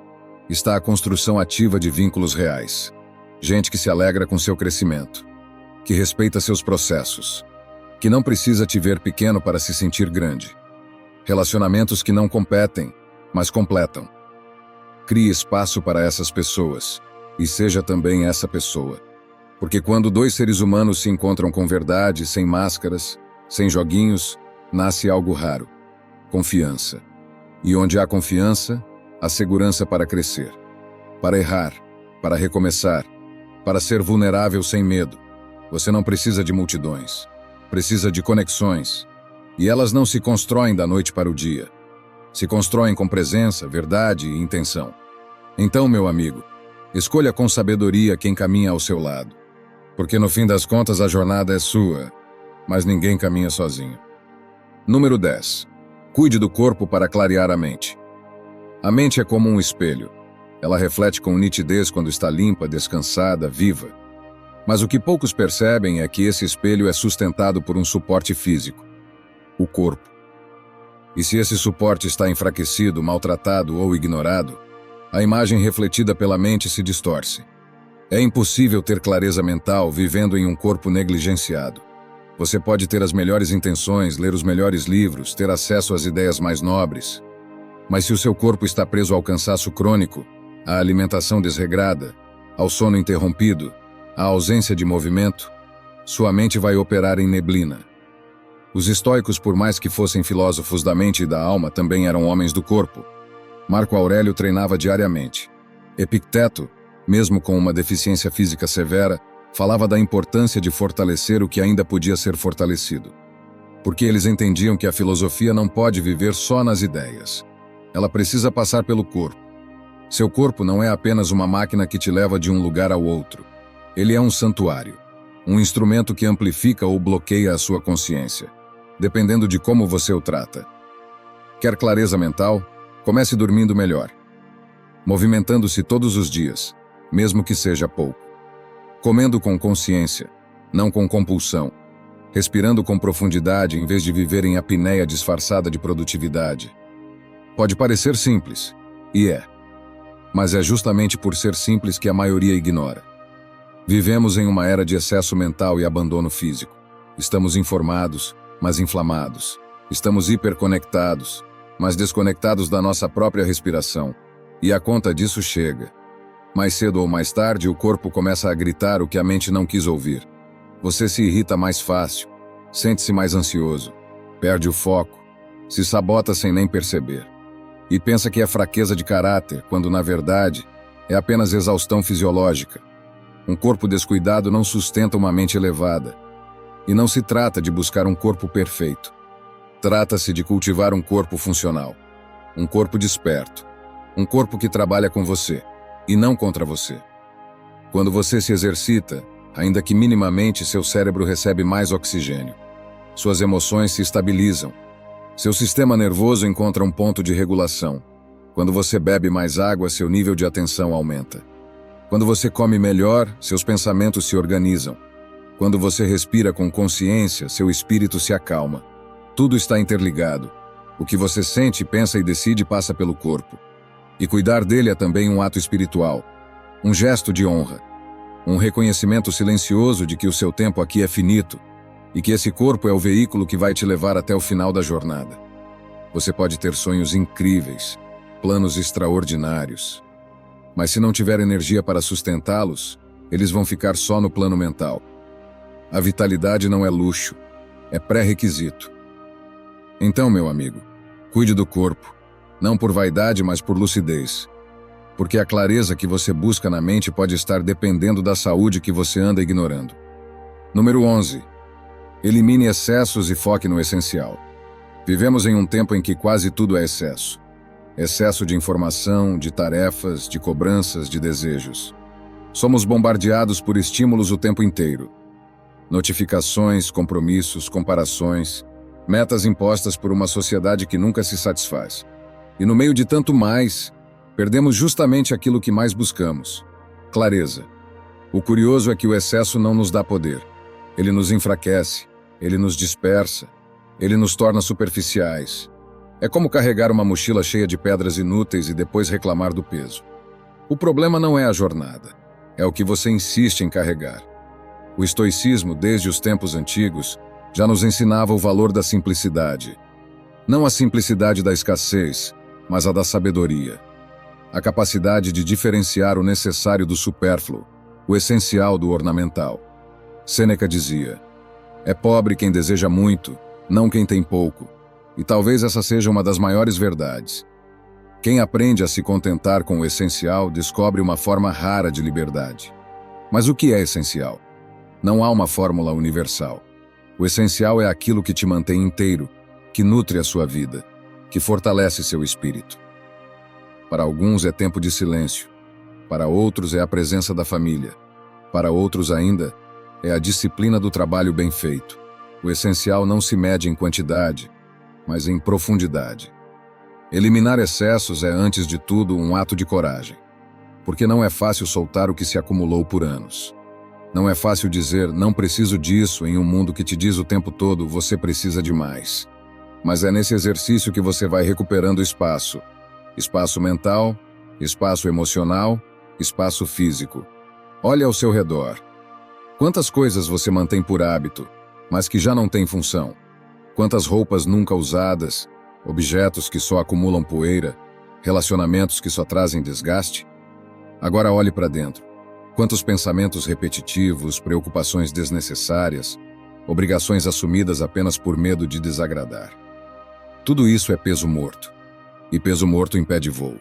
está a construção ativa de vínculos reais. Gente que se alegra com seu crescimento, que respeita seus processos, que não precisa te ver pequeno para se sentir grande. Relacionamentos que não competem, mas completam. Crie espaço para essas pessoas e seja também essa pessoa. Porque quando 2 seres humanos se encontram com verdade, sem máscaras, sem joguinhos, nasce algo raro. Confiança. E onde há confiança, há segurança para crescer, para errar, para recomeçar, para ser vulnerável sem medo. Você não precisa de multidões, precisa de conexões. E elas não se constroem da noite para o dia. Se constroem com presença, verdade e intenção. Então, meu amigo, escolha com sabedoria quem caminha ao seu lado. Porque no fim das contas a jornada é sua, mas ninguém caminha sozinho. Número 10. Cuide do corpo para clarear a mente. A mente é como um espelho. Ela reflete com nitidez quando está limpa, descansada, viva. Mas o que poucos percebem é que esse espelho é sustentado por um suporte físico, o corpo. E se esse suporte está enfraquecido, maltratado ou ignorado, A imagem refletida pela mente se distorce. É impossível ter clareza mental vivendo em um corpo negligenciado. Você pode ter as melhores intenções, ler os melhores livros, ter acesso às ideias mais nobres. Mas se o seu corpo está preso ao cansaço crônico, à alimentação desregrada, ao sono interrompido, à ausência de movimento, sua mente vai operar em neblina. Os estoicos, por mais que fossem filósofos da mente e da alma, também eram homens do corpo. Marco Aurélio treinava diariamente. Epicteto, mesmo com uma deficiência física severa, falava da importância de fortalecer o que ainda podia ser fortalecido. Porque eles entendiam que a filosofia não pode viver só nas ideias. Ela precisa passar pelo corpo. Seu corpo não é apenas uma máquina que te leva de um lugar ao outro. Ele é um santuário, um instrumento que amplifica ou bloqueia a sua consciência, dependendo de como você o trata. Quer clareza mental? Comece dormindo melhor. Movimentando-se todos os dias, mesmo que seja pouco. Comendo com consciência, não com compulsão. Respirando com profundidade em vez de viver em apneia disfarçada de produtividade. Pode parecer simples, e é. Mas é justamente por ser simples que a maioria ignora. Vivemos em uma era de excesso mental e abandono físico. Estamos informados, mas inflamados. Estamos hiperconectados, mas desconectados da nossa própria respiração. E a conta disso chega. Mais cedo ou mais tarde, o corpo começa a gritar o que a mente não quis ouvir. Você se irrita mais fácil, sente-se mais ansioso, perde o foco, se sabota sem nem perceber. E pensa que é fraqueza de caráter, quando na verdade é apenas exaustão fisiológica. Um corpo descuidado não sustenta uma mente elevada. E não se trata de buscar um corpo perfeito. Trata-se de cultivar um corpo funcional. Um corpo desperto. Um corpo que trabalha com você, e não contra você. Quando você se exercita, ainda que minimamente, seu cérebro recebe mais oxigênio. Suas emoções se estabilizam. Seu sistema nervoso encontra um ponto de regulação. Quando você bebe mais água, seu nível de atenção aumenta. Quando você come melhor, seus pensamentos se organizam. Quando você respira com consciência, seu espírito se acalma. Tudo está interligado. O que você sente, pensa e decide passa pelo corpo. E cuidar dele é também um ato espiritual. Um gesto de honra. Um reconhecimento silencioso de que o seu tempo aqui é finito e que esse corpo é o veículo que vai te levar até o final da jornada. Você pode ter sonhos incríveis, planos extraordinários, mas se não tiver energia para sustentá-los, eles vão ficar só no plano mental. A vitalidade não é luxo, é pré-requisito. Então, meu amigo, cuide do corpo, não por vaidade, mas por lucidez. Porque a clareza que você busca na mente pode estar dependendo da saúde que você anda ignorando. Número 11. Elimine excessos e foque no essencial. Vivemos em um tempo em que quase tudo é excesso. Excesso de informação, de tarefas, de cobranças, de desejos. Somos bombardeados por estímulos o tempo inteiro. Notificações, compromissos, comparações, metas impostas por uma sociedade que nunca se satisfaz. E no meio de tanto mais, perdemos justamente aquilo que mais buscamos: clareza. O curioso é que o excesso não nos dá poder. Ele nos enfraquece, ele nos dispersa, ele nos torna superficiais. É como carregar uma mochila cheia de pedras inúteis e depois reclamar do peso. O problema não é a jornada, é o que você insiste em carregar. O estoicismo, desde os tempos antigos, já nos ensinava o valor da simplicidade. Não a simplicidade da escassez, mas a da sabedoria. A capacidade de diferenciar o necessário do supérfluo, o essencial do ornamental. Sêneca dizia: é pobre quem deseja muito, não quem tem pouco. E talvez essa seja uma das maiores verdades. Quem aprende a se contentar com o essencial descobre uma forma rara de liberdade. Mas o que é essencial? Não há uma fórmula universal. O essencial é aquilo que te mantém inteiro, que nutre a sua vida, que fortalece seu espírito. Para alguns é tempo de silêncio, para outros é a presença da família, para outros ainda é a disciplina do trabalho bem feito. O essencial não se mede em quantidade, mas em profundidade. Eliminar excessos é, antes de tudo, um ato de coragem, porque não é fácil soltar o que se acumulou por anos. Não é fácil dizer, não preciso disso, em um mundo que te diz o tempo todo, você precisa de mais. Mas é nesse exercício que você vai recuperando espaço. Espaço mental, espaço emocional, espaço físico. Olhe ao seu redor. Quantas coisas você mantém por hábito, mas que já não têm função? Quantas roupas nunca usadas, objetos que só acumulam poeira, relacionamentos que só trazem desgaste? Agora olhe para dentro. Quantos pensamentos repetitivos, preocupações desnecessárias, obrigações assumidas apenas por medo de desagradar. Tudo isso é peso morto. E peso morto impede voo.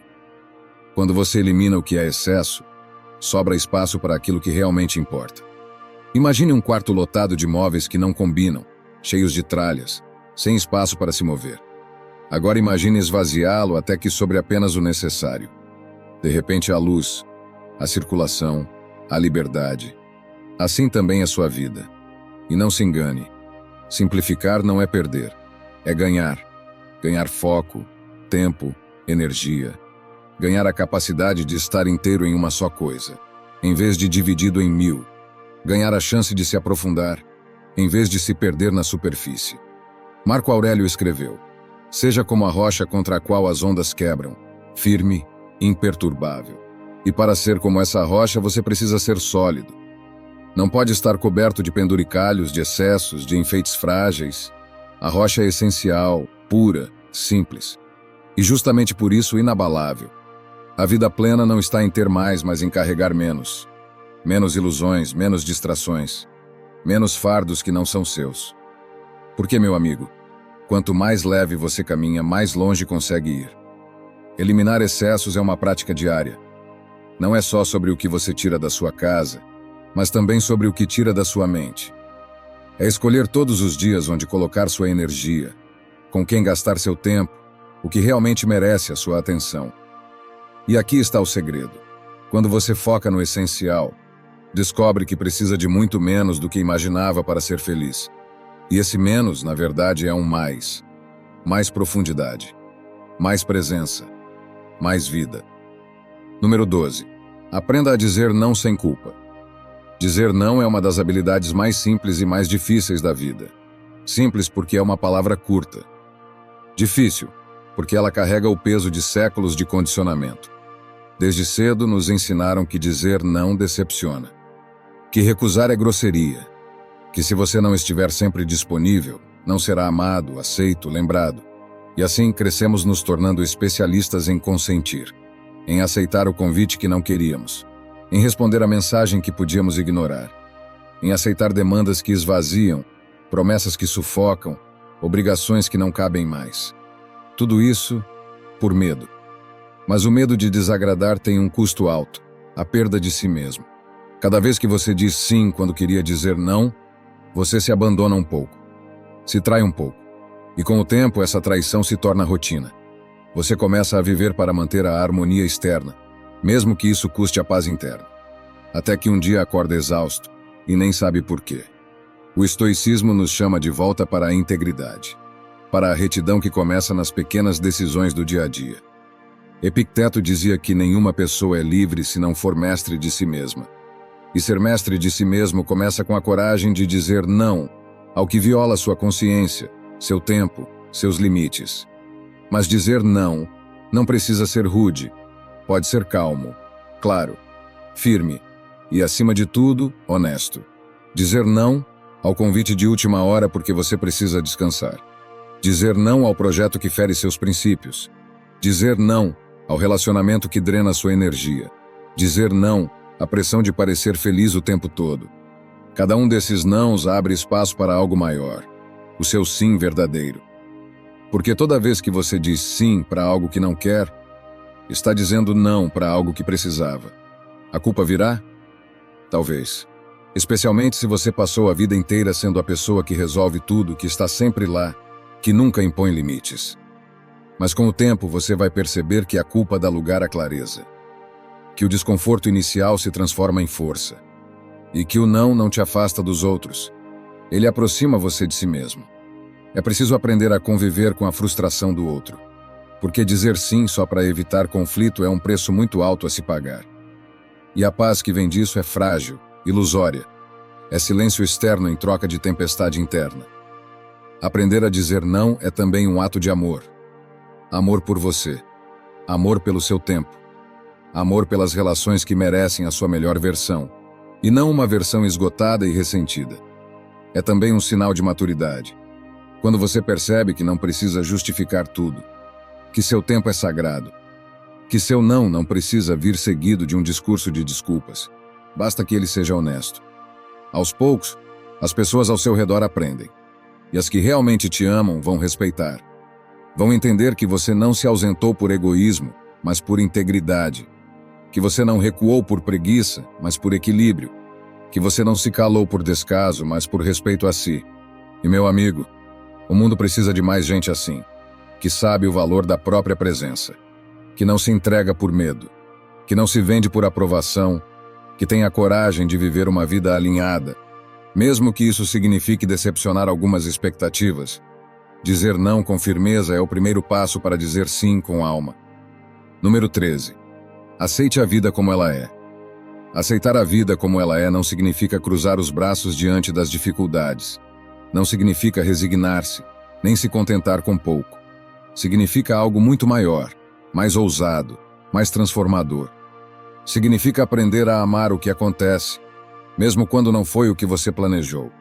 Quando você elimina o que é excesso, sobra espaço para aquilo que realmente importa. Imagine um quarto lotado de móveis que não combinam, cheios de tralhas, sem espaço para se mover. Agora imagine esvaziá-lo até que sobre apenas o necessário. De repente, a luz, a circulação, a liberdade. Assim também é sua vida. E não se engane. Simplificar não é perder, é ganhar. Ganhar foco, tempo, energia. Ganhar a capacidade de estar inteiro em uma só coisa, em vez de dividido em 1000. Ganhar a chance de se aprofundar, em vez de se perder na superfície. Marco Aurélio escreveu: seja como a rocha contra a qual as ondas quebram, firme, imperturbável. E para ser como essa rocha, você precisa ser sólido. Não pode estar coberto de penduricalhos, de excessos, de enfeites frágeis. A rocha é essencial, pura, simples. E justamente por isso inabalável. A vida plena não está em ter mais, mas em carregar menos. Menos ilusões, menos distrações. Menos fardos que não são seus. Porque, meu amigo, quanto mais leve você caminha, mais longe consegue ir. Eliminar excessos é uma prática diária. Não é só sobre o que você tira da sua casa, mas também sobre o que tira da sua mente. É escolher todos os dias onde colocar sua energia, com quem gastar seu tempo, o que realmente merece a sua atenção. E aqui está o segredo. Quando você foca no essencial, descobre que precisa de muito menos do que imaginava para ser feliz. E esse menos, na verdade, é um mais. Mais profundidade. Mais presença. Mais vida. Número 12. Aprenda a dizer não sem culpa. Dizer não é uma das habilidades mais simples e mais difíceis da vida. Simples porque é uma palavra curta. Difícil, porque ela carrega o peso de séculos de condicionamento. Desde cedo nos ensinaram que dizer não decepciona. Que recusar é grosseria. Que se você não estiver sempre disponível, não será amado, aceito, lembrado. E assim crescemos nos tornando especialistas em consentir. Em aceitar o convite que não queríamos. Em responder a mensagem que podíamos ignorar. Em aceitar demandas que esvaziam, promessas que sufocam, obrigações que não cabem mais. Tudo isso por medo. Mas o medo de desagradar tem um custo alto, a perda de si mesmo. Cada vez que você diz sim quando queria dizer não, você se abandona um pouco, se trai um pouco. E com o tempo, essa traição se torna rotina. Você começa a viver para manter a harmonia externa, mesmo que isso custe a paz interna. Até que um dia acorda exausto e nem sabe por quê. O estoicismo nos chama de volta para a integridade, para a retidão que começa nas pequenas decisões do dia a dia. Epicteto dizia que nenhuma pessoa é livre se não for mestre de si mesma. E ser mestre de si mesmo começa com a coragem de dizer não ao que viola sua consciência, seu tempo, seus limites. Mas dizer não precisa ser rude, pode ser calmo, claro, firme e, acima de tudo, honesto. Dizer não ao convite de última hora porque você precisa descansar. Dizer não ao projeto que fere seus princípios. Dizer não ao relacionamento que drena sua energia. Dizer não à pressão de parecer feliz o tempo todo. Cada um desses nãos abre espaço para algo maior, o seu sim verdadeiro. Porque toda vez que você diz sim para algo que não quer, está dizendo não para algo que precisava. A culpa virá? Talvez. Especialmente se você passou a vida inteira sendo a pessoa que resolve tudo, que está sempre lá, que nunca impõe limites. Mas com o tempo você vai perceber que a culpa dá lugar à clareza. Que o desconforto inicial se transforma em força. E que o não te afasta dos outros. Ele aproxima você de si mesmo. É preciso aprender a conviver com a frustração do outro. Porque dizer sim só para evitar conflito é um preço muito alto a se pagar. E a paz que vem disso é frágil, ilusória. É silêncio externo em troca de tempestade interna. Aprender a dizer não é também um ato de amor. Amor por você. Amor pelo seu tempo. Amor pelas relações que merecem a sua melhor versão, e não uma versão esgotada e ressentida. É também um sinal de maturidade. Quando você percebe que não precisa justificar tudo, que seu tempo é sagrado, que seu não precisa vir seguido de um discurso de desculpas, basta que ele seja honesto. Aos poucos, as pessoas ao seu redor aprendem, e as que realmente te amam vão respeitar. Vão entender que você não se ausentou por egoísmo, mas por integridade, que você não recuou por preguiça, mas por equilíbrio, que você não se calou por descaso, mas por respeito a si. E meu amigo, o mundo precisa de mais gente assim, que sabe o valor da própria presença, que não se entrega por medo, que não se vende por aprovação, que tem a coragem de viver uma vida alinhada, mesmo que isso signifique decepcionar algumas expectativas. Dizer não com firmeza é o primeiro passo para dizer sim com alma. Número 13. Aceite a vida como ela é. Aceitar a vida como ela é não significa cruzar os braços diante das dificuldades. Não significa resignar-se, nem se contentar com pouco. Significa algo muito maior, mais ousado, mais transformador. Significa aprender a amar o que acontece, mesmo quando não foi o que você planejou.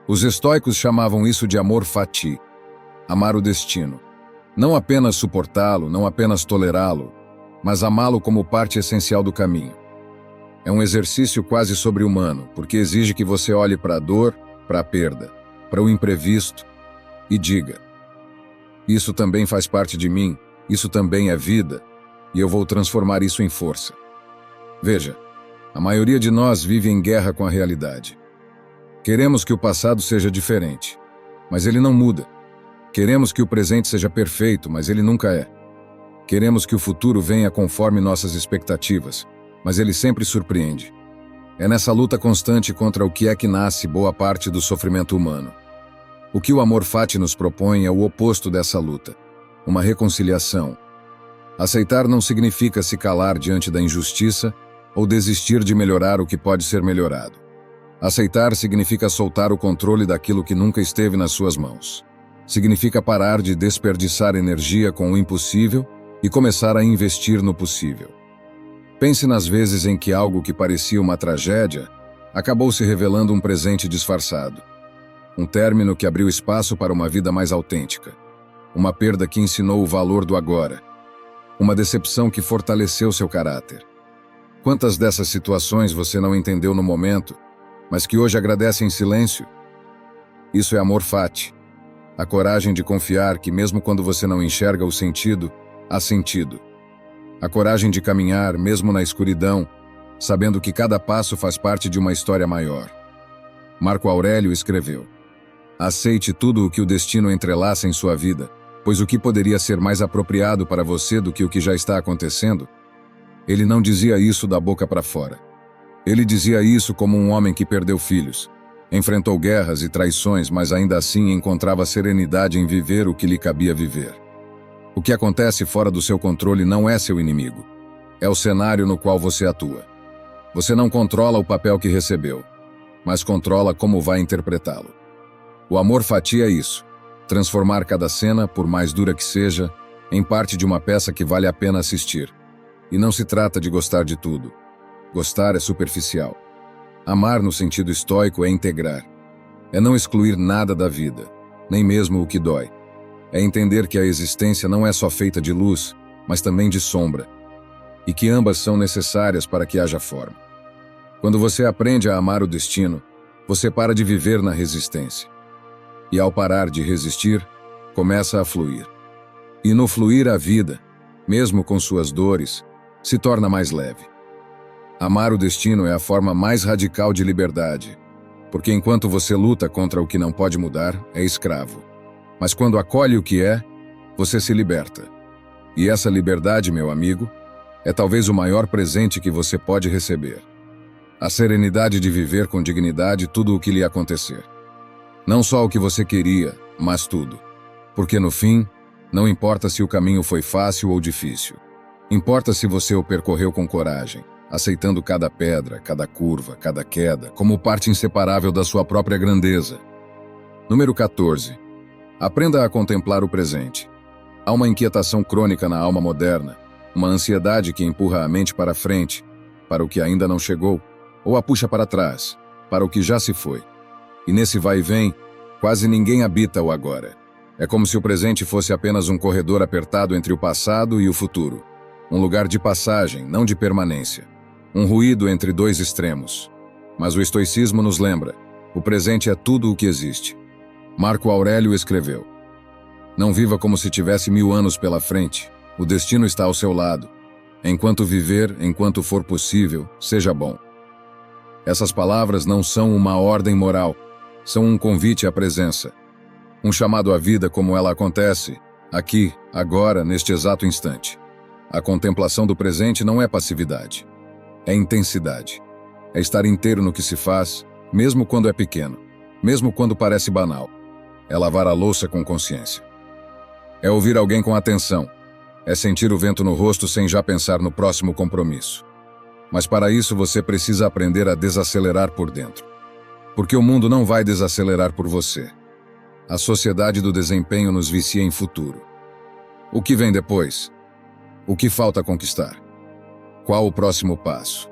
Os estoicos chamavam isso de amor fati, amar o destino. Não apenas suportá-lo, não apenas tolerá-lo, mas amá-lo como parte essencial do caminho. É um exercício quase sobre-humano, porque exige que você olhe para a dor, para a perda, para o imprevisto e diga: isso também faz parte de mim, isso também é vida, e eu vou transformar isso em força. Veja, a maioria de nós vive em guerra com a realidade. Queremos que o passado seja diferente, mas ele não muda. Queremos que o presente seja perfeito, mas ele nunca é. Queremos que o futuro venha conforme nossas expectativas, mas ele sempre surpreende. É nessa luta constante contra o que é que nasce boa parte do sofrimento humano. O que o amor fati nos propõe é o oposto dessa luta, uma reconciliação. Aceitar não significa se calar diante da injustiça ou desistir de melhorar o que pode ser melhorado. Aceitar significa soltar o controle daquilo que nunca esteve nas suas mãos. Significa parar de desperdiçar energia com o impossível e começar a investir no possível. Pense nas vezes em que algo que parecia uma tragédia acabou se revelando um presente disfarçado. Um término que abriu espaço para uma vida mais autêntica. Uma perda que ensinou o valor do agora. Uma decepção que fortaleceu seu caráter. Quantas dessas situações você não entendeu no momento, mas que hoje agradece em silêncio? Isso é amor fati. A coragem de confiar que mesmo quando você não enxerga o sentido, há sentido. A coragem de caminhar, mesmo na escuridão, sabendo que cada passo faz parte de uma história maior. Marco Aurélio escreveu: aceite tudo o que o destino entrelaça em sua vida, pois o que poderia ser mais apropriado para você do que o que já está acontecendo? Ele não dizia isso da boca para fora. Ele dizia isso como um homem que perdeu filhos. Enfrentou guerras e traições, mas ainda assim encontrava serenidade em viver o que lhe cabia viver. O que acontece fora do seu controle não é seu inimigo. É o cenário no qual você atua. Você não controla o papel que recebeu, mas controla como vai interpretá-lo. O amor fati é isso. Transformar cada cena, por mais dura que seja, em parte de uma peça que vale a pena assistir. E não se trata de gostar de tudo. Gostar é superficial. Amar no sentido estoico é integrar. É não excluir nada da vida, nem mesmo o que dói. É entender que a existência não é só feita de luz, mas também de sombra, e que ambas são necessárias para que haja forma. Quando você aprende a amar o destino, você para de viver na resistência. E ao parar de resistir, começa a fluir. E no fluir a vida, mesmo com suas dores, se torna mais leve. Amar o destino é a forma mais radical de liberdade, porque enquanto você luta contra o que não pode mudar, é escravo. Mas quando acolhe o que é, você se liberta. E essa liberdade, meu amigo, é talvez o maior presente que você pode receber. A serenidade de viver com dignidade tudo o que lhe acontecer. Não só o que você queria, mas tudo. Porque no fim, não importa se o caminho foi fácil ou difícil. Importa se você o percorreu com coragem, aceitando cada pedra, cada curva, cada queda, como parte inseparável da sua própria grandeza. Número 14. Aprenda a contemplar o presente. Há uma inquietação crônica na alma moderna, Uma ansiedade que empurra a mente para frente, para o que ainda não chegou, ou a puxa para trás, para o que já se foi. E nesse vai e vem, quase ninguém habita o agora. É como se o presente fosse apenas um corredor apertado entre o passado e o futuro. Um lugar de passagem, não de permanência. Um ruído entre dois extremos. Mas o estoicismo nos lembra: o presente é tudo o que existe. Marco Aurélio escreveu: não viva como se tivesse 1000 anos pela frente. O destino está ao seu lado. Enquanto viver, enquanto for possível, seja bom. Essas palavras não são uma ordem moral, são um convite à presença. Um chamado à vida como ela acontece, aqui, agora, neste exato instante. A contemplação do presente não é passividade. É intensidade. É estar inteiro no que se faz, mesmo quando é pequeno, mesmo quando parece banal. É lavar a louça com consciência. É ouvir alguém com atenção. É sentir o vento no rosto sem já pensar no próximo compromisso. Mas para isso você precisa aprender a desacelerar por dentro. Porque o mundo não vai desacelerar por você. A sociedade do desempenho nos vicia em futuro. O que vem depois? O que falta conquistar? Qual o próximo passo?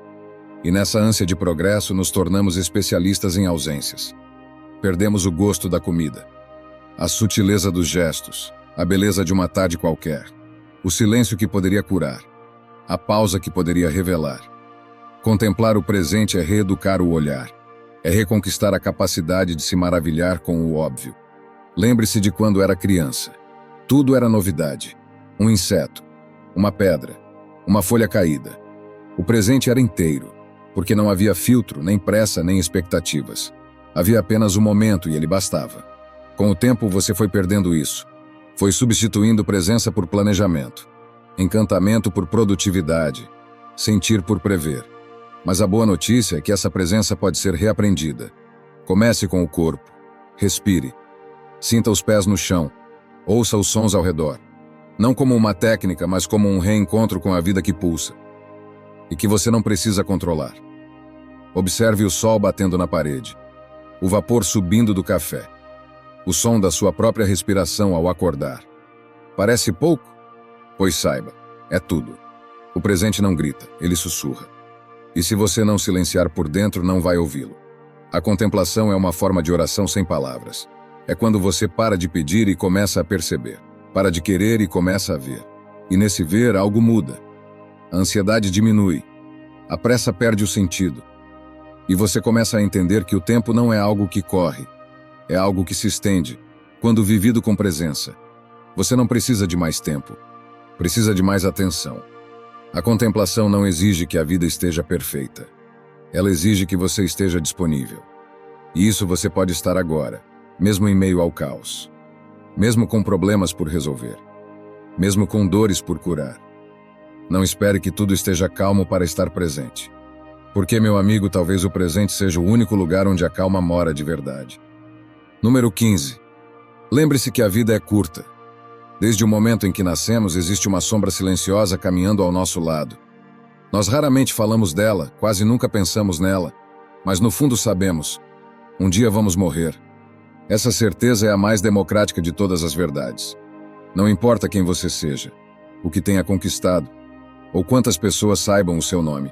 E nessa ânsia de progresso nos tornamos especialistas em ausências. Perdemos o gosto da comida, a sutileza dos gestos, a beleza de uma tarde qualquer, o silêncio que poderia curar, a pausa que poderia revelar. Contemplar o presente é reeducar o olhar, é reconquistar a capacidade de se maravilhar com o óbvio. Lembre-se de quando era criança. Tudo era novidade. Um inseto, uma pedra, uma folha caída. O presente era inteiro, porque não havia filtro, nem pressa, nem expectativas. Havia apenas o momento e ele bastava. Com o tempo você foi perdendo isso. Foi substituindo presença por planejamento, encantamento por produtividade, sentir por prever. Mas a boa notícia é que essa presença pode ser reaprendida. Comece com o corpo. Respire. Sinta os pés no chão. Ouça os sons ao redor. Não como uma técnica, mas como um reencontro com a vida que pulsa. E que você não precisa controlar. Observe o sol batendo na parede. O vapor subindo do café. O som da sua própria respiração ao acordar. Parece pouco? Pois saiba, é tudo. O presente não grita, ele sussurra. E se você não silenciar por dentro, não vai ouvi-lo. A contemplação é uma forma de oração sem palavras. É quando você para de pedir e começa a perceber. Para de querer e começa a ver. E nesse ver, algo muda. A ansiedade diminui. A pressa perde o sentido. E você começa a entender que o tempo não é algo que corre. É algo que se estende, quando vivido com presença. Você não precisa de mais tempo. Precisa de mais atenção. A contemplação não exige que a vida esteja perfeita. Ela exige que você esteja disponível. E isso você pode estar agora, mesmo em meio ao caos. Mesmo com problemas por resolver. Mesmo com dores por curar. Não espere que tudo esteja calmo para estar presente. Porque, meu amigo, talvez o presente seja o único lugar onde a calma mora de verdade. Número 15. Lembre-se que a vida é curta. Desde o momento em que nascemos, existe uma sombra silenciosa caminhando ao nosso lado. Nós raramente falamos dela, quase nunca pensamos nela, mas no fundo sabemos, um dia vamos morrer. Essa certeza é a mais democrática de todas as verdades. Não importa quem você seja, o que tenha conquistado, ou quantas pessoas saibam o seu nome.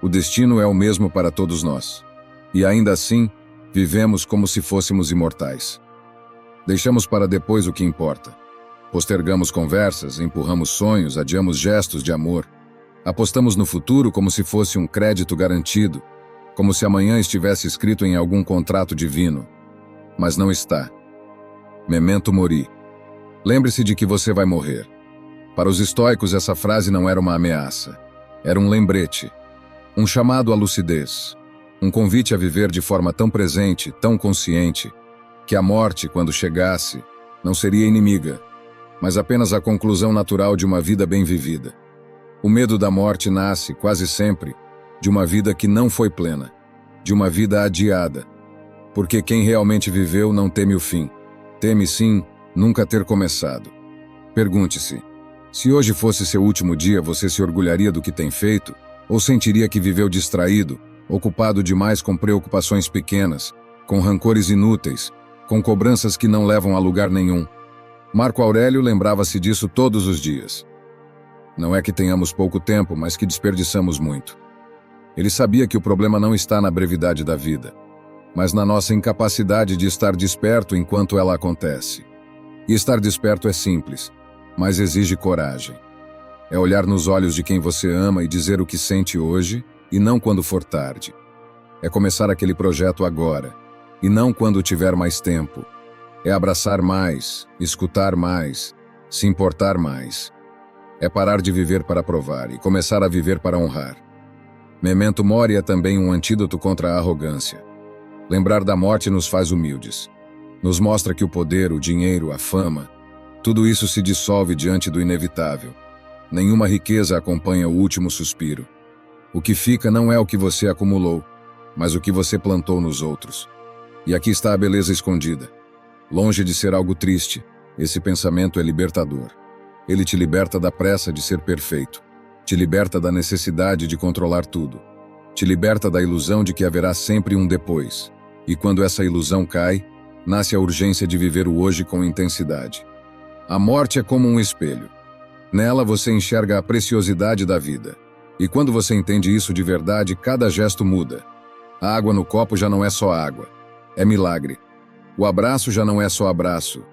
O destino é o mesmo para todos nós. E ainda assim, vivemos como se fôssemos imortais. Deixamos para depois o que importa. Postergamos conversas, empurramos sonhos, adiamos gestos de amor. Apostamos no futuro como se fosse um crédito garantido, como se amanhã estivesse escrito em algum contrato divino. Mas não está. Memento mori. Lembre-se de que você vai morrer. Para os estoicos, essa frase não era uma ameaça. Era um lembrete. Um chamado à lucidez. Um convite a viver de forma tão presente, tão consciente, que a morte, quando chegasse, não seria inimiga, mas apenas a conclusão natural de uma vida bem vivida. O medo da morte nasce, quase sempre, de uma vida que não foi plena, de uma vida adiada. Porque quem realmente viveu não teme o fim. Teme, sim, nunca ter começado. Pergunte-se, se hoje fosse seu último dia, você se orgulharia do que tem feito? Ou sentiria que viveu distraído, ocupado demais com preocupações pequenas, com rancores inúteis, com cobranças que não levam a lugar nenhum? Marco Aurélio lembrava-se disso todos os dias. Não é que tenhamos pouco tempo, mas que desperdiçamos muito. Ele sabia que o problema não está na brevidade da vida, mas na nossa incapacidade de estar desperto enquanto ela acontece. E estar desperto é simples, mas exige coragem. É olhar nos olhos de quem você ama e dizer o que sente hoje, e não quando for tarde. É começar aquele projeto agora, e não quando tiver mais tempo. É abraçar mais, escutar mais, se importar mais. É parar de viver para provar e começar a viver para honrar. Memento Mori é também um antídoto contra a arrogância. Lembrar da morte nos faz humildes. Nos mostra que o poder, o dinheiro, a fama, tudo isso se dissolve diante do inevitável. Nenhuma riqueza acompanha o último suspiro. O que fica não é o que você acumulou, mas o que você plantou nos outros. E aqui está a beleza escondida. Longe de ser algo triste, esse pensamento é libertador. Ele te liberta da pressa de ser perfeito. Te liberta da necessidade de controlar tudo. Te liberta da ilusão de que haverá sempre um depois. E quando essa ilusão cai, nasce a urgência de viver o hoje com intensidade. A morte é como um espelho. Nela você enxerga a preciosidade da vida. E quando você entende isso de verdade, cada gesto muda. A água no copo já não é só água. É milagre. O abraço já não é só abraço.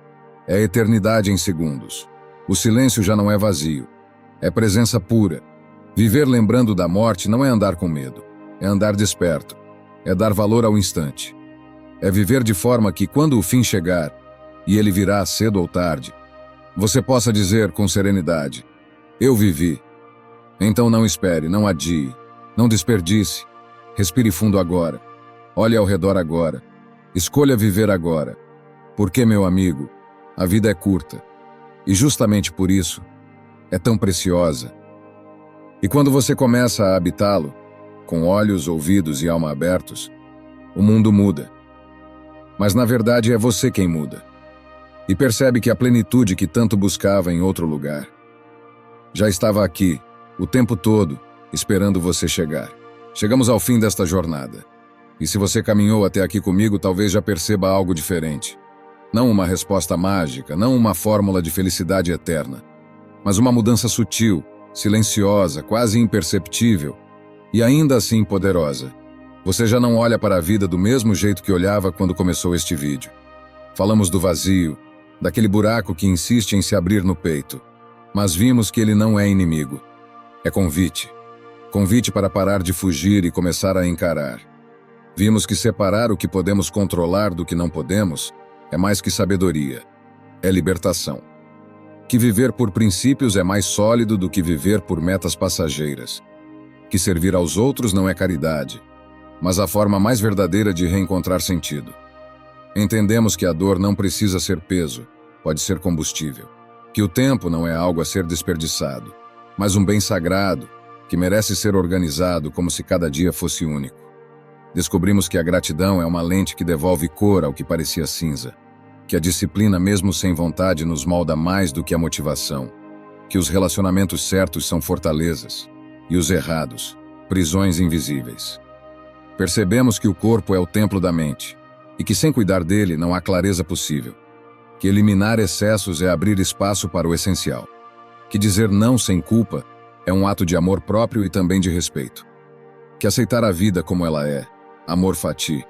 É eternidade em segundos. O silêncio já não é vazio. É presença pura. Viver lembrando da morte não é andar com medo. É andar desperto. É dar valor ao instante. É viver de forma que, quando o fim chegar, e ele virá cedo ou tarde, você possa dizer com serenidade: eu vivi. Então não espere, não adie, não desperdice. Respire fundo agora. Olhe ao redor agora. Escolha viver agora. Porque, meu amigo, a vida é curta. E justamente por isso, é tão preciosa. E quando você começa a habitá-lo, com olhos, ouvidos e alma abertos, o mundo muda. Mas na verdade é você quem muda. E percebe que a plenitude que tanto buscava em outro lugar já estava aqui, o tempo todo, esperando você chegar. Chegamos ao fim desta jornada. E se você caminhou até aqui comigo, talvez já perceba algo diferente. Não uma resposta mágica, não uma fórmula de felicidade eterna, mas uma mudança sutil, silenciosa, quase imperceptível, e ainda assim poderosa. Você já não olha para a vida do mesmo jeito que olhava quando começou este vídeo. Falamos do vazio, daquele buraco que insiste em se abrir no peito, mas vimos que ele não é inimigo. É convite. Convite para parar de fugir e começar a encarar. Vimos que separar o que podemos controlar do que não podemos é mais que sabedoria, é libertação. Que viver por princípios é mais sólido do que viver por metas passageiras. Que servir aos outros não é caridade, mas a forma mais verdadeira de reencontrar sentido. Entendemos que a dor não precisa ser peso, pode ser combustível. Que o tempo não é algo a ser desperdiçado, mas um bem sagrado, que merece ser organizado como se cada dia fosse único. Descobrimos que a gratidão é uma lente que devolve cor ao que parecia cinza, que a disciplina mesmo sem vontade nos molda mais do que a motivação, que os relacionamentos certos são fortalezas, e os errados, prisões invisíveis. Percebemos que o corpo é o templo da mente, e que sem cuidar dele não há clareza possível, que eliminar excessos é abrir espaço para o essencial, que dizer não sem culpa é um ato de amor próprio e também de respeito, que aceitar a vida como ela é, amor fati,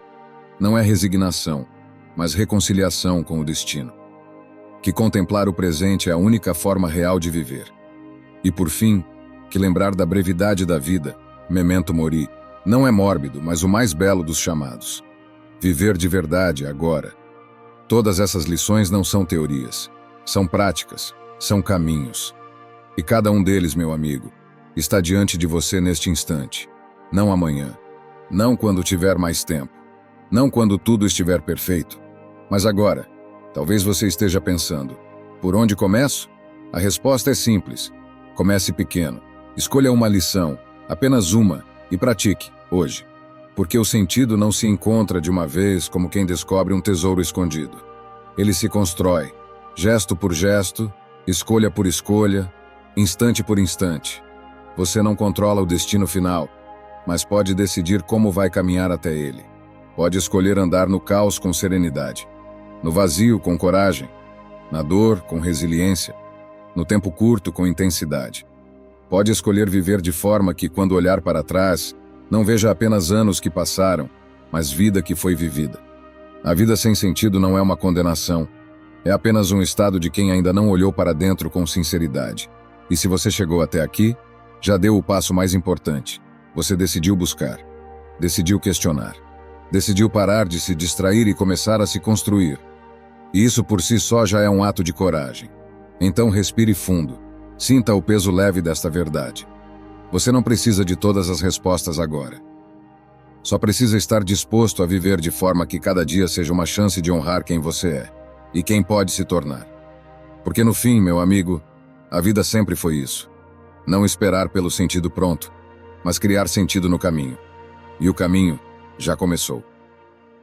não é resignação, mas reconciliação com o destino. Que contemplar o presente é a única forma real de viver. E por fim, que lembrar da brevidade da vida, memento mori, não é mórbido, mas o mais belo dos chamados. Viver de verdade agora. Todas essas lições não são teorias, são práticas, são caminhos. E cada um deles, meu amigo, está diante de você neste instante, não amanhã. Não quando tiver mais tempo. Não quando tudo estiver perfeito. Mas agora, talvez você esteja pensando: por onde começo? A resposta é simples. Comece pequeno. Escolha uma lição, apenas uma, e pratique, hoje. Porque o sentido não se encontra de uma vez como quem descobre um tesouro escondido. Ele se constrói, gesto por gesto, escolha por escolha, instante por instante. Você não controla o destino final, mas pode decidir como vai caminhar até ele. Pode escolher andar no caos com serenidade, no vazio com coragem, na dor com resiliência, no tempo curto com intensidade. Pode escolher viver de forma que, quando olhar para trás, não veja apenas anos que passaram, mas vida que foi vivida. A vida sem sentido não é uma condenação, é apenas um estado de quem ainda não olhou para dentro com sinceridade. E se você chegou até aqui, já deu o passo mais importante. Você decidiu buscar, decidiu questionar, decidiu parar de se distrair e começar a se construir. E isso por si só já é um ato de coragem. Então respire fundo, sinta o peso leve desta verdade. Você não precisa de todas as respostas agora. Só precisa estar disposto a viver de forma que cada dia seja uma chance de honrar quem você é e quem pode se tornar. Porque no fim, meu amigo, a vida sempre foi isso. Não esperar pelo sentido pronto, mas criar sentido no caminho. E o caminho já começou.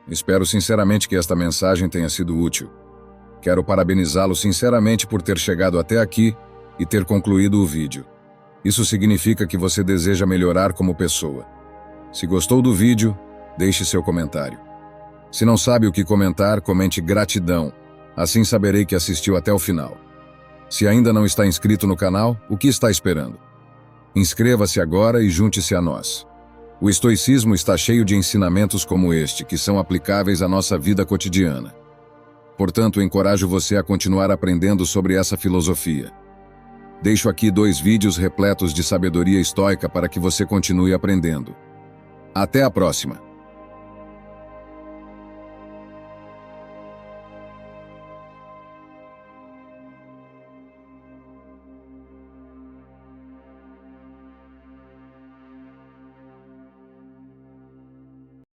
Espero sinceramente que esta mensagem tenha sido útil. Quero parabenizá-lo sinceramente por ter chegado até aqui e ter concluído o vídeo. Isso significa que você deseja melhorar como pessoa. Se gostou do vídeo, deixe seu comentário. Se não sabe o que comentar, comente gratidão. Assim saberei que assistiu até o final. Se ainda não está inscrito no canal, o que está esperando? Inscreva-se agora e junte-se a nós. O estoicismo está cheio de ensinamentos como este, que são aplicáveis à nossa vida cotidiana. Portanto, encorajo você a continuar aprendendo sobre essa filosofia. Deixo aqui 2 vídeos repletos de sabedoria estoica para que você continue aprendendo. Até a próxima!